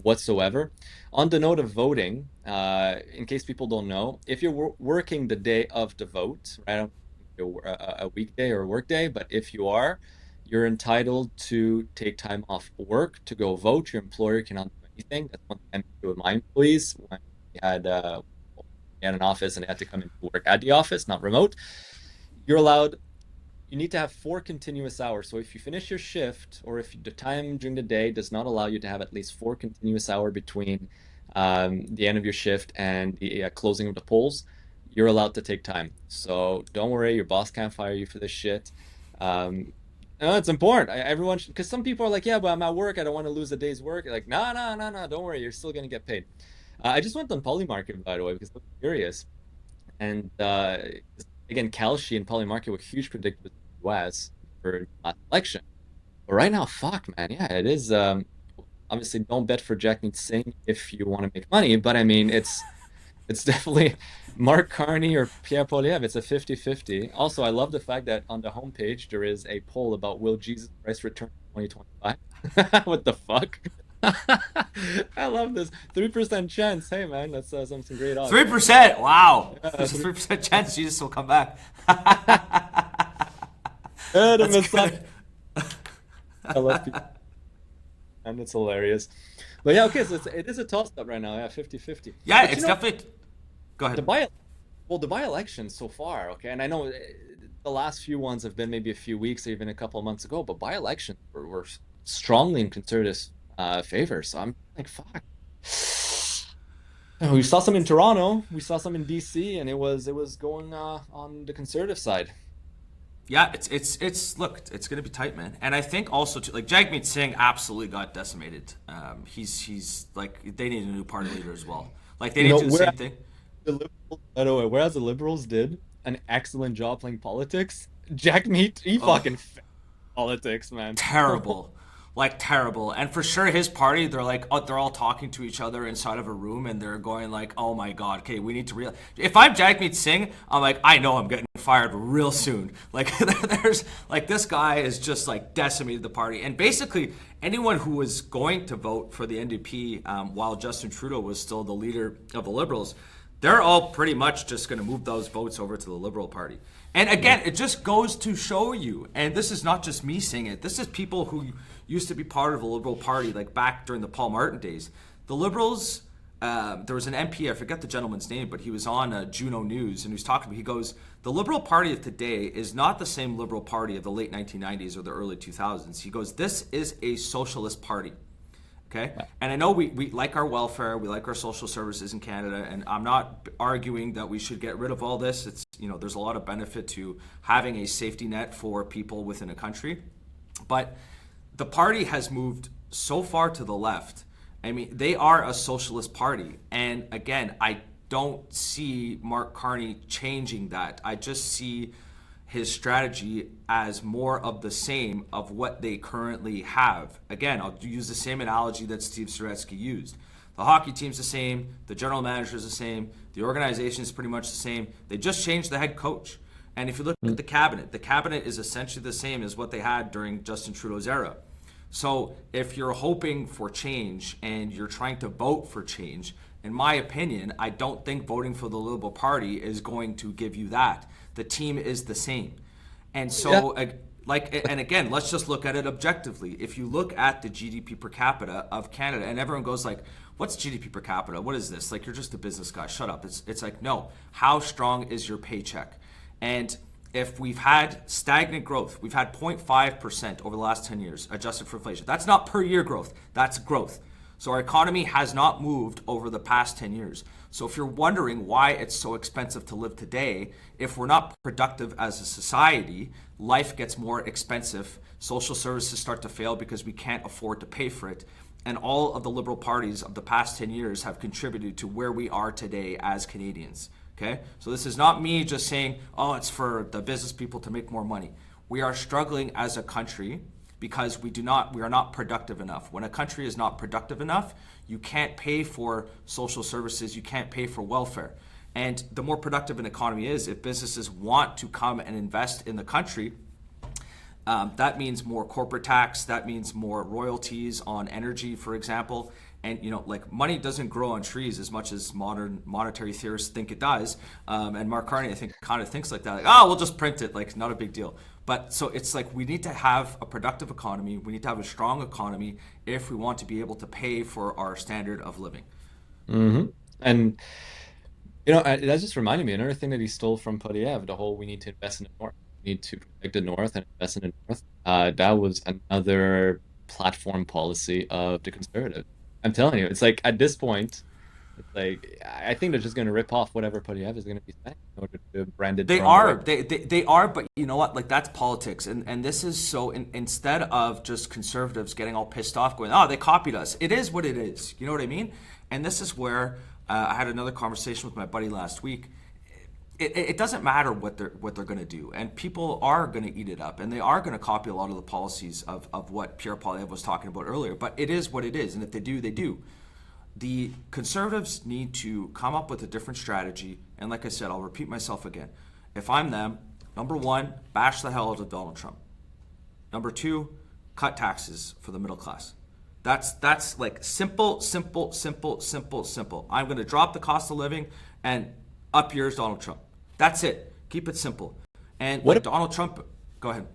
whatsoever. On the note of voting, in case people don't know, if you're working the day of the vote, right? I don't think you're a weekday or a work day, but if you are, you're entitled to take time off work to go vote. Your employer cannot do anything. That's one thing I do with my employees when we had an office and they had to come into work at the office, not remote. You're allowed. You need to have 4 continuous hours. So if you finish your shift, or if the time during the day does not allow you to have at least 4 continuous hours between the end of your shift and the closing of the polls, you're allowed to take time. So don't worry, your boss can't fire you for this shit. No, it's important. Everyone should, because some people are like, yeah, but I'm at work. I don't want to lose a day's work. Like, no, no, no, no. Don't worry. You're still going to get paid. I just went on Polymarket, by the way, because I'm curious. And again, Kalshi and Polymarket were huge predictors in the US for the last election. But right now, fuck, man. Yeah, it is. Obviously, don't bet for Jackmeet Singh if you want to make money. But I mean, it's definitely Mark Carney or Pierre Poilievre. It's a 50-50. Also, I love the fact that on the homepage there is a poll about will Jesus Christ return in 2025? What the fuck? I love this. 3% chance. Hey man, that's some great odds. 3%. Wow. Yeah, There's a 3% chance Jesus will come back. good, That's good. I love people. And it's hilarious. But yeah, okay, so it is a toss-up right now. Yeah, 50-50. Yeah, But it's definitely. Go the ahead. by the by-elections so far, okay, and I know the last few ones have been maybe a few weeks or even a couple of months ago, but by-elections were strongly in conservative favor. So I'm like, fuck. We saw some in Toronto, we saw some in DC, and it was going on the conservative side. Yeah, it's look, it's gonna be tight, man. And I think also too, like Jagmeet Singh absolutely got decimated. He's like they need a new party leader as well. Like they You need know, to do the whereas same thing. the Liberals, by the way, whereas the Liberals did an excellent job playing politics, Jack Meat, he Oh, fucking politics, man. terrible, like terrible. And for sure, his party, they're like, oh, they're all talking to each other inside of a room, and they're going like, oh my god, okay, we need to real. If I'm Jagmeet Singh, I'm like, I know I'm getting fired real soon. Like there's like this guy is just like decimated the party, and basically anyone who was going to vote for the NDP while Justin Trudeau was still the leader of the Liberals, they're all pretty much just going to move those votes over to the Liberal Party. And Yeah. again, it just goes to show you, and this is not just me saying it, this is people who used to be part of the Liberal Party, like back during the Paul Martin days. The Liberals, there was an MP, I forget the gentleman's name, but he was on Juno News, and he was talking to me. He goes, the Liberal Party of today is not the same Liberal Party of the late 1990s or the early 2000s. He goes, this is a socialist party. Okay. And I know we like our welfare, we like our social services in Canada, and I'm not arguing that we should get rid of all this. It's, there's a lot of benefit to having a safety net for people within a country. But the party has moved so far to the left. I mean, they are a socialist party. And again, I don't see Mark Carney changing that. I just see his strategy as more of the same of what they currently have. Again, I'll use the same analogy that Steve Saretsky used. The hockey team's the same, the general manager is the same, the organization is pretty much the same. They just changed the head coach. And if you look at the cabinet is essentially the same as what they had during Justin Trudeau's era. So if you're hoping for change and you're trying to vote for change, in my opinion, I don't think voting for the Liberal Party is going to give you that. The team is the same. And Yeah. so, and again, let's just look at it objectively. If you look at the GDP per capita of Canada, and everyone goes like, "What's GDP per capita? What is this? Like, you're just a business guy. Shut up." It's like, no. How strong is your paycheck? And if we've had stagnant growth, we've had 0.5% over the last 10 years, adjusted for inflation. That's not per year growth. That's growth. So our economy has not moved over the past 10 years. So if you're wondering why it's so expensive to live today, if we're not productive as a society, life gets more expensive. Social services start to fail because we can't afford to pay for it. And all of the liberal parties of the past 10 years have contributed to where we are today as Canadians. Okay? So this is not me just saying, oh, it's for the business people to make more money. We are struggling as a country because we are not productive enough. When a country is not productive enough, you can't pay for social services, you can't pay for welfare. And the more productive an economy is, if businesses want to come and invest in the country, that means more corporate tax, that means more royalties on energy, for example. And like, money doesn't grow on trees as much as modern monetary theorists think it does. And Mark Carney, I think, kind of thinks like that, like, oh, we'll just print it, like, not a big deal. But so it's like, we need to have a productive economy, we need to have a strong economy if we want to be able to pay for our standard of living. Hmm. And that just reminded me another thing that he stole from Poilievre, the whole we need to invest in the North. We need to protect the North and invest in the North. That was another platform policy of the Conservatives. I'm telling you, it's like at this point, it's like I think they're just going to rip off whatever Poilievre is going to be saying in order to brand it They their own way. are. They are, but you know what? Like, that's politics. And this is so, instead of just conservatives getting all pissed off going, oh, they copied us. It is what it is. You know what I mean? And this is where I had another conversation with my buddy last week. It doesn't matter what they're going to do, and people are going to eat it up, and they are going to copy a lot of the policies of what Pierre Poilievre was talking about earlier. But it is what it is, and if they do, they do. The Conservatives need to come up with a different strategy. And like I said, I'll repeat myself again. If I'm them, number one, bash the hell out of Donald Trump. Number two, cut taxes for the middle class. That's like simple, simple, simple, simple, simple. I'm going to drop the cost of living and up yours, Donald Trump. That's it. Keep it simple. And like What Donald Trump, go ahead.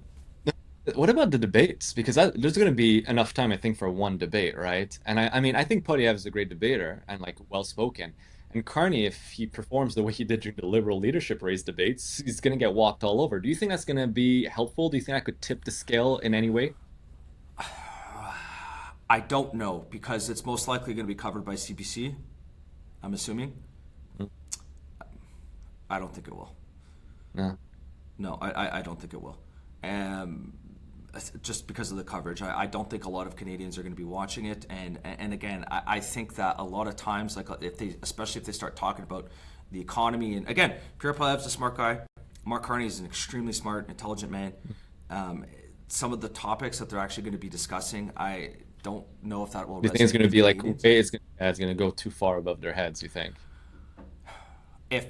What about the debates? Because there's going to be enough time, I think, for one debate, right? And I mean, I think Poilievre is a great debater and like well spoken. And Carney, if he performs the way he did during the Liberal leadership race debates, he's going to get walked all over. Do you think that's going to be helpful? Do you think I could tip the scale in any way? I don't know, because it's most likely going to be covered by CBC, I'm assuming. Mm. I don't think it will. No. No, I don't think it will. Um, just because of the coverage. I don't think a lot of Canadians are going to be watching it. And again, I think that a lot of times, like, especially if they start talking about the economy, and again, Pierre Poilievre's a smart guy. Mark Carney is an extremely smart, intelligent man. Um, some of the topics that they're actually going to be discussing, I don't know if that will Do you think it's resonate going to with be like Canadians. it's going to go too far above their heads, you think? If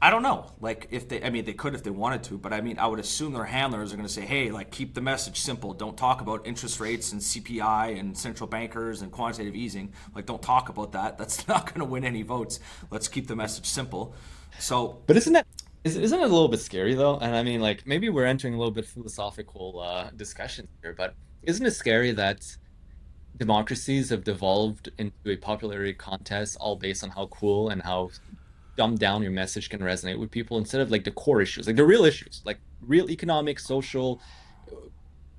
I don't know, like, if they, I mean, they could if they wanted to, but I mean, I would assume their handlers are going to say, hey, like, keep the message simple. Don't talk about interest rates and CPI and central bankers and quantitative easing. Like, don't talk about that. That's not going to win any votes. Let's keep the message simple. So, But isn't it a little bit scary though? And I mean, like maybe we're entering a little bit philosophical discussion here, but isn't it scary that democracies have devolved into a popularity contest all based on how cool and how dumbed down your message can resonate with people instead of like the core issues, like the real issues, like real economic, social,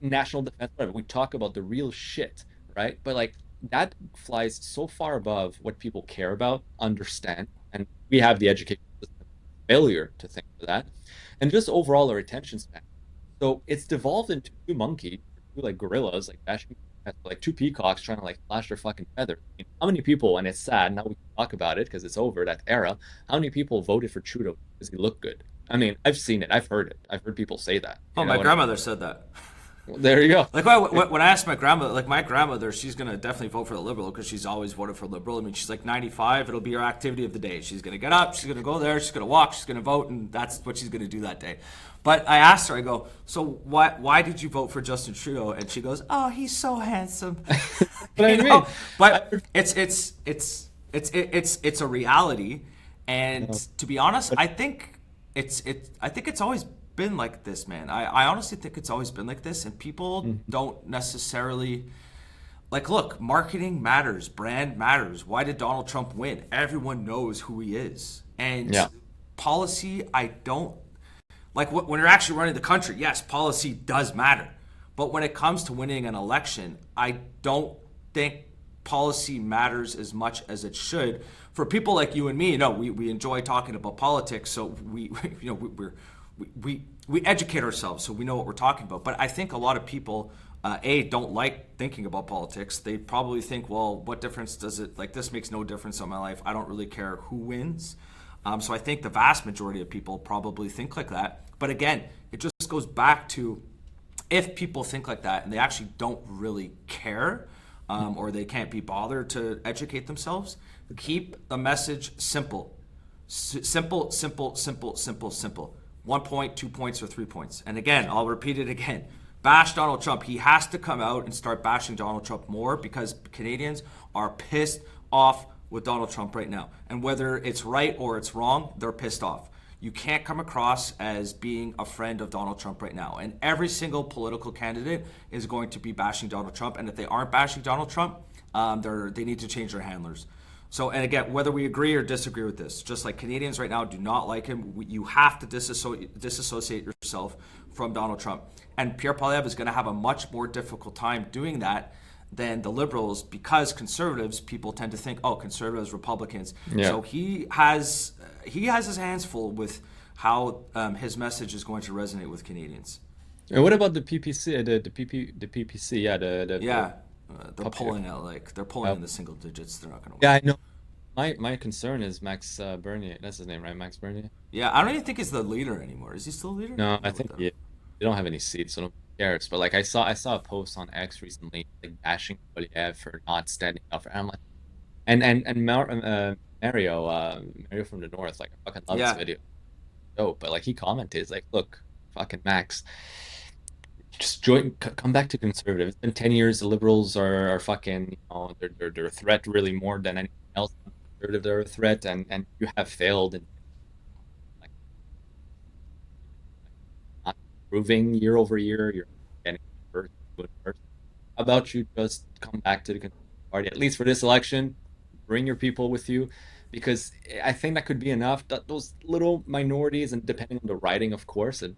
national defense, whatever. We talk about the real shit, right? But like that flies so far above what people care about, understand, and we have the education system failure to think of that, and just overall our attention span. So it's devolved into two monkeys, two like gorillas, like bashing, like two peacocks trying to like flash their fucking feathers. I mean, how many people, and it's sad, now we can talk about it because it's over, that era, how many people voted for Trudeau because he looked good? I mean, I've seen it, I've heard it, I've heard people say that. oh, You know my what I mean? grandmother said that. There you go. Like when I asked my grandmother, like my grandmother, she's gonna definitely vote for the Liberal because she's always voted for Liberal. I mean, she's like 95. It'll be her activity of the day. She's gonna get up, she's gonna go there, she's gonna walk, she's gonna vote, and that's what she's gonna do that day. But I asked her, I go, so why did you vote for Justin Trudeau? And she goes, oh, he's so handsome, But I you mean, know. But it's a reality, and to be honest, I think it's always been like this, man. I honestly think it's always been like this, and people don't necessarily like. Look, marketing matters, brand matters. Why did Donald Trump win? Everyone knows who he is, and yeah. policy. I don't like when you're actually running the country. Yes, policy does matter, but when it comes to winning an election, I don't think policy matters as much as it should for people like you and me. You know, we enjoy talking about politics, so we you know we educate ourselves so we know what we're talking about. But I think a lot of people don't like thinking about politics. They probably think, well, what difference does it, like, this makes no difference in my life, I don't really care who wins. So I think the vast majority of people probably think like that. But again, it just goes back to, if people think like that and they actually don't really care, or they can't be bothered to educate themselves, keep the message simple. Simple, simple, simple, simple, simple. 1 point, 2 points, or 3 points. And again, I'll repeat it again. Bash Donald Trump. He has to come out and start bashing Donald Trump more, because Canadians are pissed off with Donald Trump right now. And whether it's right or it's wrong, they're pissed off. You can't come across as being a friend of Donald Trump right now. And every single political candidate is going to be bashing Donald Trump. And if they aren't bashing Donald Trump, they need to change their handlers. So, and again, whether we agree or disagree with this, just like Canadians right now do not like him, you have to disassociate yourself from Donald Trump. And Pierre Poilievre is going to have a much more difficult time doing that than the Liberals, because conservatives, people tend to think, oh, conservatives, Republicans. Yeah. So he has his hands full with how his message is going to resonate with Canadians. And what about the PPC? The PPC, yeah, Yeah, they're popular. pulling out, like, they're pulling in the single digits. They're not going to Yeah, win. I know. My concern is Max Bernier. That's his name, right? Max Bernier. Yeah, I don't even think he's the leader anymore. Is he still the leader? No, Let I me look think that up. they don't have any seats, so nobody cares. But like I saw a post on X recently, like bashing Poilievre for not standing up for. And I'm like, Mario from the North, like, I fucking love his Yeah, video. Oh, but like he commented, he's like, look, fucking Max, just come back to conservative. It's been 10 years. The liberals are fucking, they're a threat really more than anything else. Conservative, they're a threat, and you have failed in, like, not improving year over year. You're getting worse, doing worse. How about you just come back to the Conservative Party, at least for this election? Bring your people with you, because I think that could be enough. That those little minorities, and depending on the writing, of course, and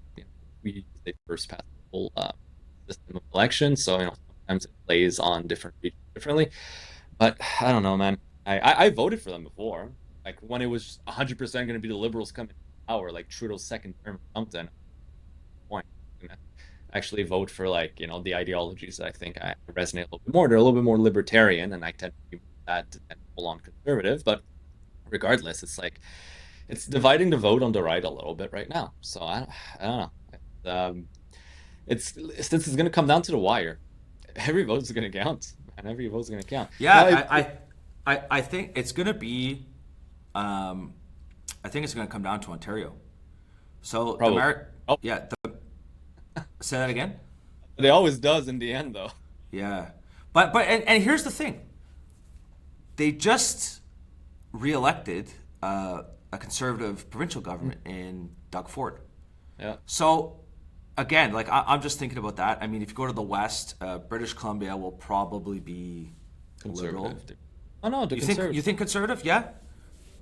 we they first pass the whole system of election, so sometimes it plays on different regions differently. But I don't know, man. I voted for them before, like when it was 100% going to be the Liberals coming to power, like Trudeau's second term or something. Point. I'm gonna actually vote for, like, the ideologies that I think I resonate a little bit more. They're a little bit more libertarian, and I tend to be that and full on conservative. But regardless, it's like it's dividing the vote on the right a little bit right now. So I don't know. It's since it's going to come down to the wire. Every vote is going to count, and every vote is going to count. Now, yeah. I think it's gonna be. I think it's gonna come down to Ontario. So the probably. Oh, yeah. Say that again. it always does in the end, though. Yeah, but and here's the thing. They just reelected a conservative provincial government in Doug Ford. Yeah, So again, like, I'm just thinking about that. I mean, if you go to the west, British Columbia will probably be liberal. conservative. Oh no, the conservative. You think conservative? Yeah.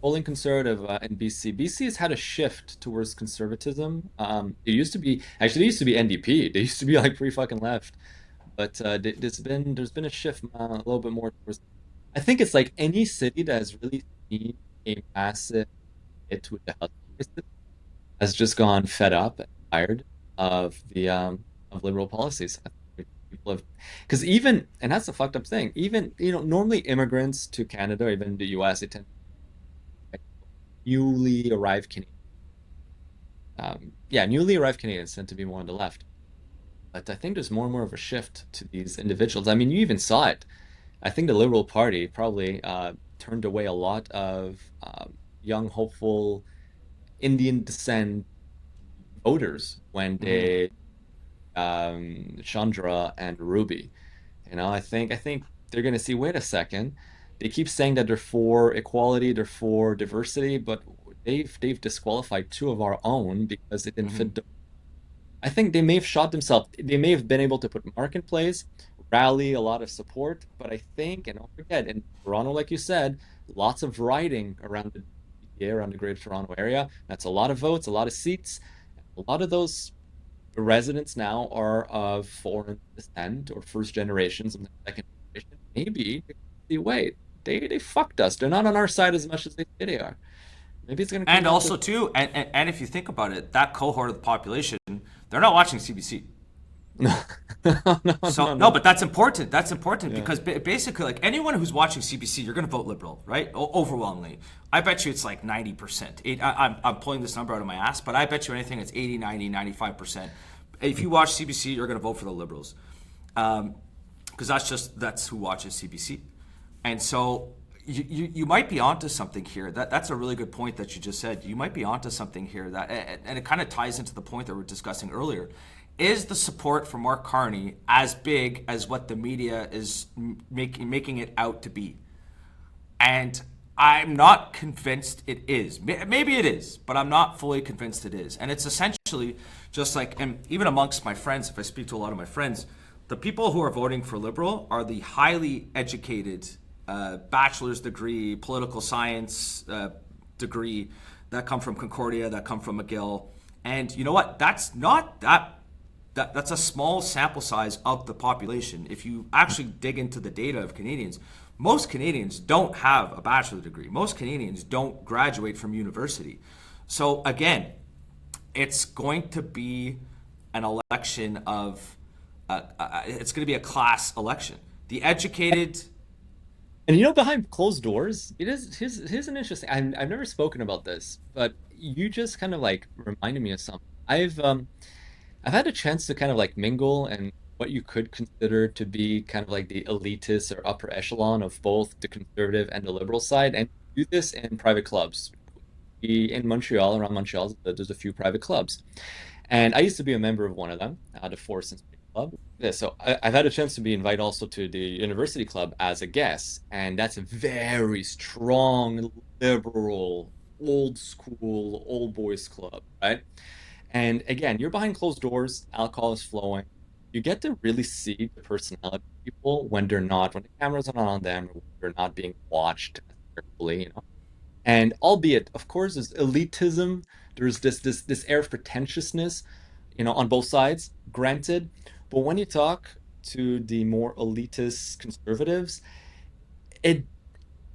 Polling conservative in BC. BC has had a shift towards conservatism. It used to be actually, it used to be NDP. They used to be like pretty fucking left, but there's been a shift a little bit more towards. I think it's like any city that has really seen a massive hit with the health crisis has just gone fed up and tired of liberal policies. I think people have, because even, and that's the fucked up thing. Even, normally immigrants to Canada or even the US, they tend newly arrived Canadians. Yeah, newly arrived Canadians tend to be more on the left. But I think there's more and more of a shift to these individuals. I mean, you even saw it. I think the Liberal Party probably turned away a lot of young, hopeful Indian descent voters when Mm-hmm. they Chandra and Ruby. I think they're going to see, wait a second. They keep saying that they're for equality, they're for diversity, but they've disqualified two of our own because they didn't Mm-hmm. fit. I think they may have shot themselves. They may have been able to put mark in place, rally a lot of support, but I think, and don't forget, in Toronto, like you said, lots of riding around the GTA, around the Greater Toronto area. That's a lot of votes, a lot of seats. A lot of those residents now are of foreign descent or first generation, sometimes second generation. Maybe see, wait, they fucked us. They're not on our side as much as they say they are. Maybe it's gonna come And down to also too, and if you think about it, that cohort of the population, they're not watching CBC. no, no, So no, no, no. but that's important. That's important Yeah. because basically, like anyone who's watching CBC, you're going to vote liberal, right? Overwhelmingly, I bet you it's like 90%. I'm pulling this number out of my ass, but I bet you anything it's 80, 90, 95%. If you watch CBC, you're going to vote for the liberals, because that's who watches CBC, and so you might be onto something here. That's a really good point that you just said. You might be onto something here that, and it kind of ties into the point that we are discussing earlier. Is the support for Mark Carney as big as what the media is making it out to be? And I'm not convinced it is. Maybe it is, but I'm not fully convinced it is. And it's essentially just like, and even amongst my friends, if I speak to a lot of my friends, the people who are voting for Liberal are the highly educated, bachelor's degree, political science degree that come from Concordia, that come from McGill. And you know what? That's not that's a small sample size of the population. If you actually dig into the data of Canadians, most Canadians don't have a bachelor's degree. Most Canadians don't graduate from university. So again, it's going to be an election of, it's going to be a class election. The educated, And behind closed doors, it is here's an interesting. I've never spoken about this, but you just kind of like reminded me of something. I've had a chance to kind of like mingle and what you could consider to be kind of like the elitist or upper echelon of both the conservative and the liberal side, and do this in private clubs. In Montreal, around Montreal, there's a few private clubs. And I used to be a member of one of them, the Forest and Spring Club. Yeah, so I've had a chance to be invited also to the University Club as a guest, and that's a very strong, liberal, old school, old boys club, right? And again, you're behind closed doors, alcohol is flowing. You get to really see the personality of people when they're not, when the cameras are not on them, or when they're not being watched carefully. And albeit, of course, there's elitism, there's this air of pretentiousness, on both sides, granted. But when you talk to the more elitist conservatives, it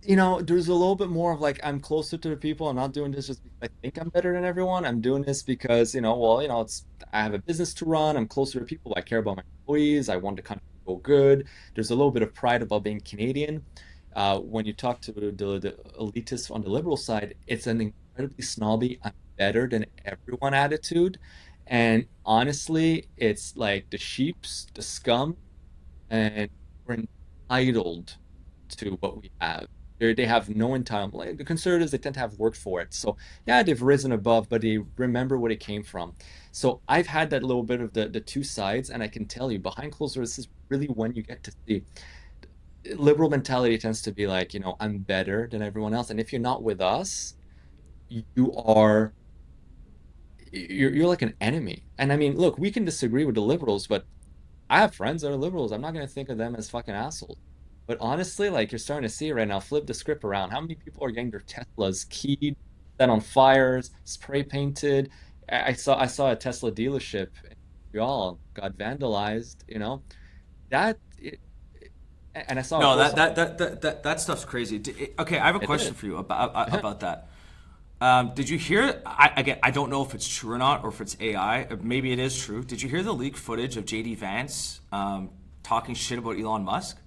there's a little bit more of like, I'm closer to the people. I'm not doing this just because I think I'm better than everyone. I'm doing this because, well, I have a business to run. I'm closer to people. I care about my employees. I want the country to go good. There's a little bit of pride about being Canadian. When you talk to the elitists on the liberal side, it's an incredibly snobby, I'm better than everyone attitude. And honestly, it's like the sheeps, the scum, and we're entitled to what we have. They have no entitlement. Like, the conservatives, they tend to have worked for it. So yeah, they've risen above, but they remember where they came from. So I've had that little bit of the two sides, and I can tell you, behind closed doors, this is really when you get to see. Liberal mentality tends to be like, I'm better than everyone else, and if you're not with us, you are you're like an enemy. And I mean, look, we can disagree with the liberals, but I have friends that are liberals. I'm not going to think of them as fucking assholes. But honestly, like, you're starting to see it right now. Flip the script around. How many people are getting their Teslas keyed, set on fires, spray painted? I saw a Tesla dealership in Montreal got vandalized. That it, and I saw a no, post on that stuff's crazy. Okay, I have a it. question Did. for you about that. Did you hear? Again, I don't know if it's true or not, or if it's AI. Maybe it is true. Did you hear the leaked footage of JD Vance talking shit about Elon Musk?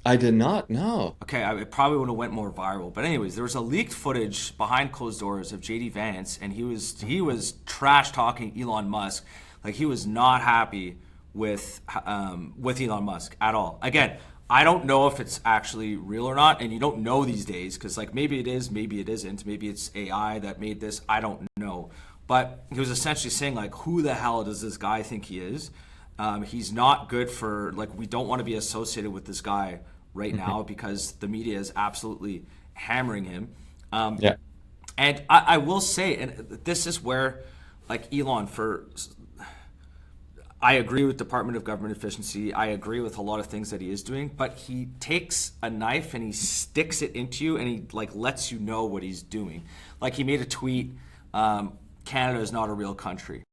I did not know. Okay, it probably would have went more viral. But anyways, there was a leaked footage behind closed doors of JD Vance, and he was trash talking Elon Musk, like he was not happy with Elon Musk at all. Again, I don't know if it's actually real or not, and you don't know these days because like maybe it is, maybe it isn't, maybe it's AI that made this. I don't know, but he was essentially saying like, who the hell does this guy think he is? He's not good for like we don't want to be associated with this guy right now because the media is absolutely hammering him. Yeah. And I will say, and this is where like Elon for I agree with Department of Government Efficiency. I agree with a lot of things that he is doing, but he takes a knife and he sticks it into you and he like lets you know what he's doing. Like he made a tweet, Canada is not a real country.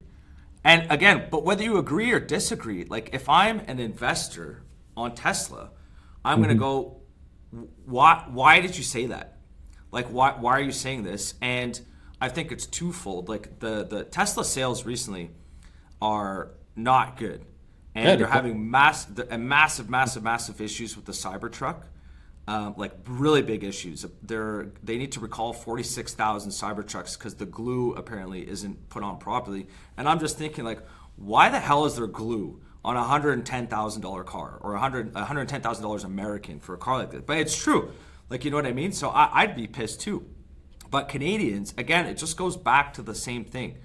And again, but whether you agree or disagree, like if I'm an investor on Tesla, I'm going to go, why did you say that? Like, why are you saying this? And I think it's twofold. Like the Tesla sales recently are not good, and they're having massive issues with the Cybertruck, like really big issues. They need to recall 46,000 Cybertrucks because the glue apparently isn't put on properly. And I'm just thinking like, why the hell is there glue on a $110,000 car or $110,000 American for a car like this? But it's true, like you know what I mean. So I'd be pissed too. But Canadians, again, it just goes back to the same thing.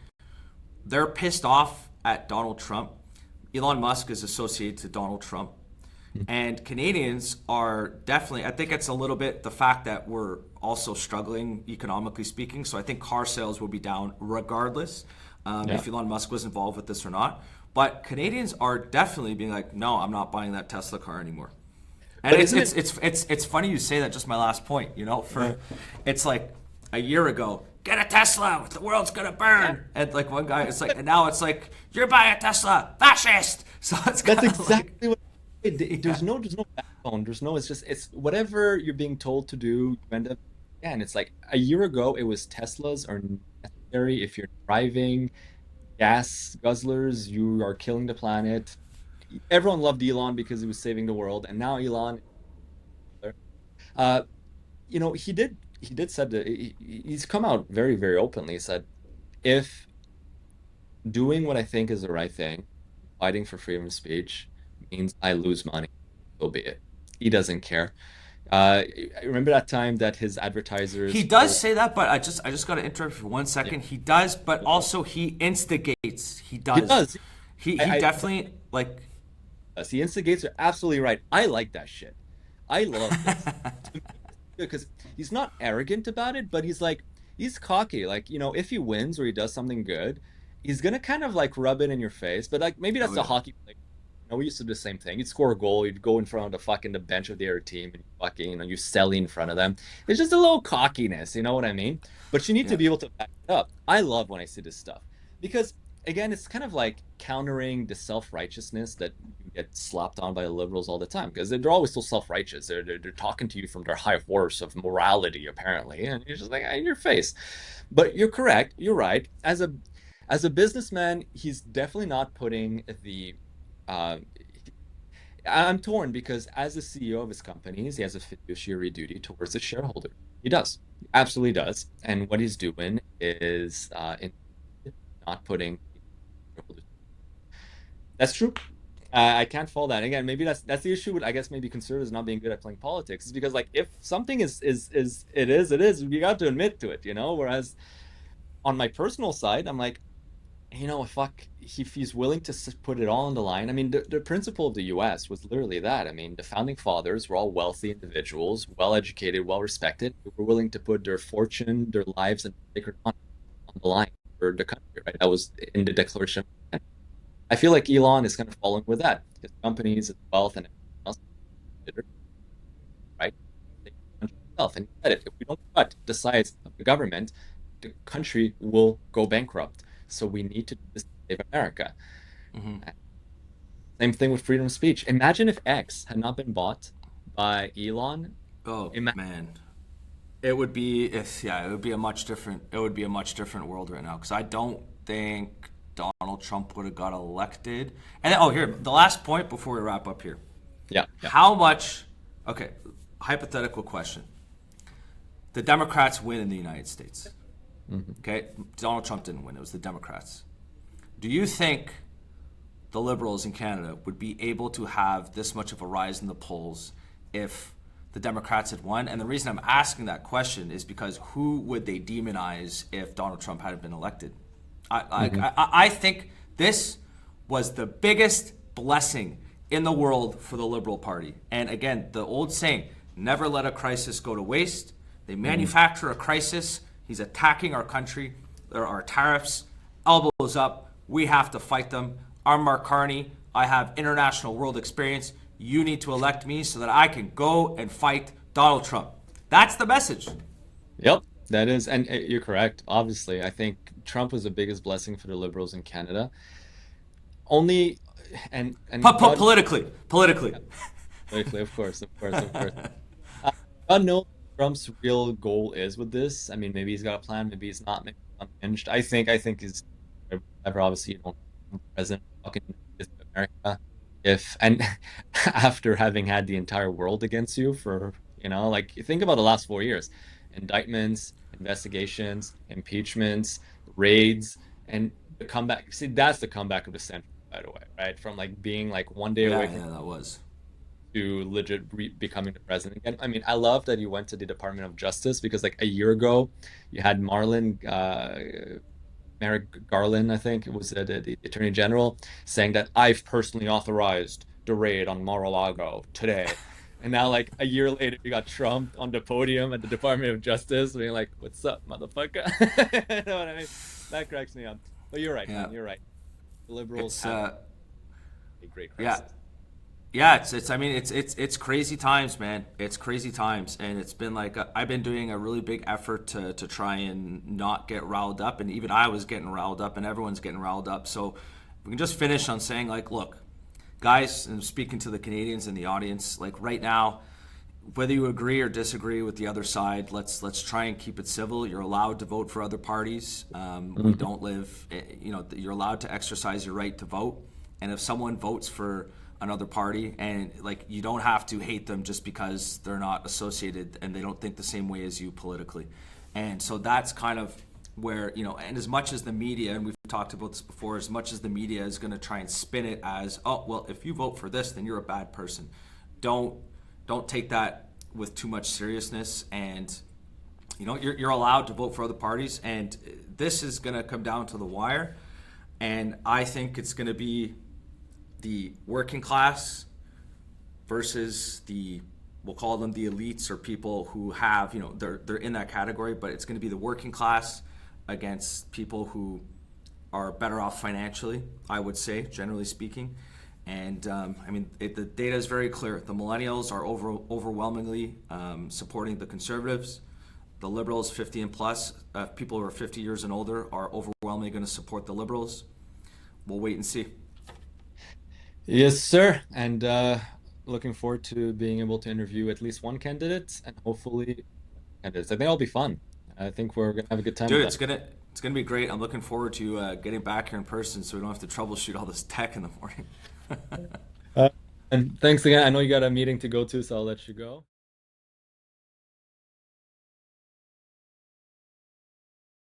They're pissed off at Donald Trump. Elon Musk is associated to Donald Trump. And Canadians are definitely, I think it's a little bit the fact that we're also struggling economically speaking. So I think car sales will be down regardless if Elon Musk was involved with this or not. But Canadians are definitely being like, no, I'm not buying that Tesla car anymore. And it's funny you say that, just my last point, you know, it's like a year ago, get a Tesla, the world's gonna burn. And like one guy, it's like, and now it's like, you're buying a Tesla, fascist. So it's That's exactly what there's no backbone. It's whatever you're being told to do, you end up, yeah, and it's like a year ago it was Teslas are necessary if you're driving, gas guzzlers, you are killing the planet. Everyone loved Elon because he was saving the world, and now Elon, uh, he did said that he's come out very, very openly. He said, if doing what I think is the right thing, fighting for freedom of speech, means I lose money, so be it. He doesn't care. I remember that time that his advertisers he does say that, but I just got to interrupt for 1 second. Yeah. He does, but also he instigates. He does. He does. He I definitely like. The instigates are absolutely right. I like that shit. I love this because he's not arrogant about it, but he's cocky. Like, if he wins or he does something good, he's gonna kind of like rub it in your face. But like maybe that's Oh the yeah. hockey play. We used to do the same thing. You'd score a goal, you'd go in front of the bench of the other team, and you sell in front of them. It's just a little cockiness, you know what I mean? But you need to Yeah. be able to back it up. I love when I see this stuff because, again, it's kind of like countering the self-righteousness that you get slapped on by the liberals all the time because they're always so self-righteous. They're talking to you from their high horse of morality, apparently, and you're just like, in your face. But you're correct. You're right. As a businessman, he's definitely not putting the uh, I'm torn because as the CEO of his companies, he has a fiduciary duty towards the shareholder. He does, he absolutely does. And what he's doing is not putting shareholders. That's true. I can't fault that. Again, maybe that's the issue with, I guess, maybe conservatives not being good at playing politics is because like if something is it is you got to admit to it. Whereas on my personal side, I'm like, fuck, if he's willing to put it all on the line. I mean, the principle of the US was literally that. I mean, the founding fathers were all wealthy individuals, well educated, well respected, who were willing to put their fortune, their lives, and sacred honor on the line for the country, right? That was in the Declaration. I feel like Elon is kind of following with that. His companies, his wealth, and everything else, right? Take the country itself. And he said it. If we don't cut the size of the government, the country will go bankrupt. So we need to do this to save America. Hmm. Same thing with freedom of speech. Imagine if X had not been bought by Elon. Oh Ima- man, it would be a much different. It would be a much different world right now because I don't think Donald Trump would have got elected. And oh, here the last point before we wrap up here. yeah, yeah. How much? Okay, hypothetical question. The Democrats win in the United States. Mhm. Okay, Donald Trump didn't win. It was the Democrats. Do you think the Liberals in Canada would be able to have this much of a rise in the polls if the Democrats had won. And the reason I'm asking that question is because who would they demonize if Donald Trump hadn't been elected? Hmm. I think this was the biggest blessing in the world for the Liberal Party. And again, the old saying, never let a crisis go to waste. They Hmm. manufacture a crisis. He's attacking our country. There are tariffs, elbows up. We have to fight them. I'm Mark Carney. I have international world experience. You need to elect me so that I can go and fight Donald Trump. That's the message. Yep, that is, and you're correct. Obviously, I think Trump was the biggest blessing for the Liberals in Canada. Only, and God, Politically. politically, of course, of course, of course. Uh, God knows what Trump's real goal is with this. I mean, maybe he's got a plan, maybe he's not, maybe he's unhinged. I think he's whatever. Obviously, you don't become president fucking of America if and after having had the entire world against you for like think about the last 4 years, indictments, investigations, impeachments, raids, and the comeback. See, that's the comeback of the century, by the way, right? From like being like one day away Yeah, from yeah, that was. to legit becoming the president again. I mean, I love that you went to the Department of Justice because like a year ago, you had Merrick Garland, I think it was the Attorney General, saying that I've personally authorized the raid on Mar-a-Lago today. And now, like a year later, you got Trump on the podium at the Department of Justice being like, "What's up, motherfucker?" You know what I mean? That cracks me up. But you're right, man. Yeah, You're right. The liberals it's have a great yeah, crisis. yeah. It's. I mean, it's crazy times, man. It's crazy times, and it's been like I've been doing a really big effort to try and not get riled up, and even I was getting riled up, and everyone's getting riled up. So we can just finish on saying like, look, guys, and speaking to the Canadians in the audience, like right now, whether you agree or disagree with the other side, let's try and keep it civil. You're allowed to vote for other parties. We Mhm. don't live, you're allowed to exercise your right to vote. And if someone votes for another party, and like you don't have to hate them just because they're not associated and they don't think the same way as you politically. And so that's kind of where, and as much as the media, and we've talked about this before, as much as the media is going to try and spin it as, oh, well, if you vote for this, then you're a bad person. Don't don't take that with too much seriousness. And you're allowed to vote for other parties, and this is going to come down to the wire. And I think it's going to be the working class versus the, we'll call them the elites, or people who have, they're in that category, but it's going to be the working class against people who are better off financially, I would say, generally speaking. And I mean, the data is very clear. The millennials are overwhelmingly supporting the conservatives. The liberals, 50 and plus, people who are 50 years and older, are overwhelmingly going to support the liberals. We'll wait and see. Yes, sir. And looking forward to being able to interview at least one candidate and hopefully candidates. I think it'll be fun. I think we're gonna have a good time with Dude, that. it's gonna be great. I'm looking forward to getting back here in person, so we don't have to troubleshoot all this tech in the morning. Uh, and thanks again. I know you got a meeting to go to, so I'll let you go.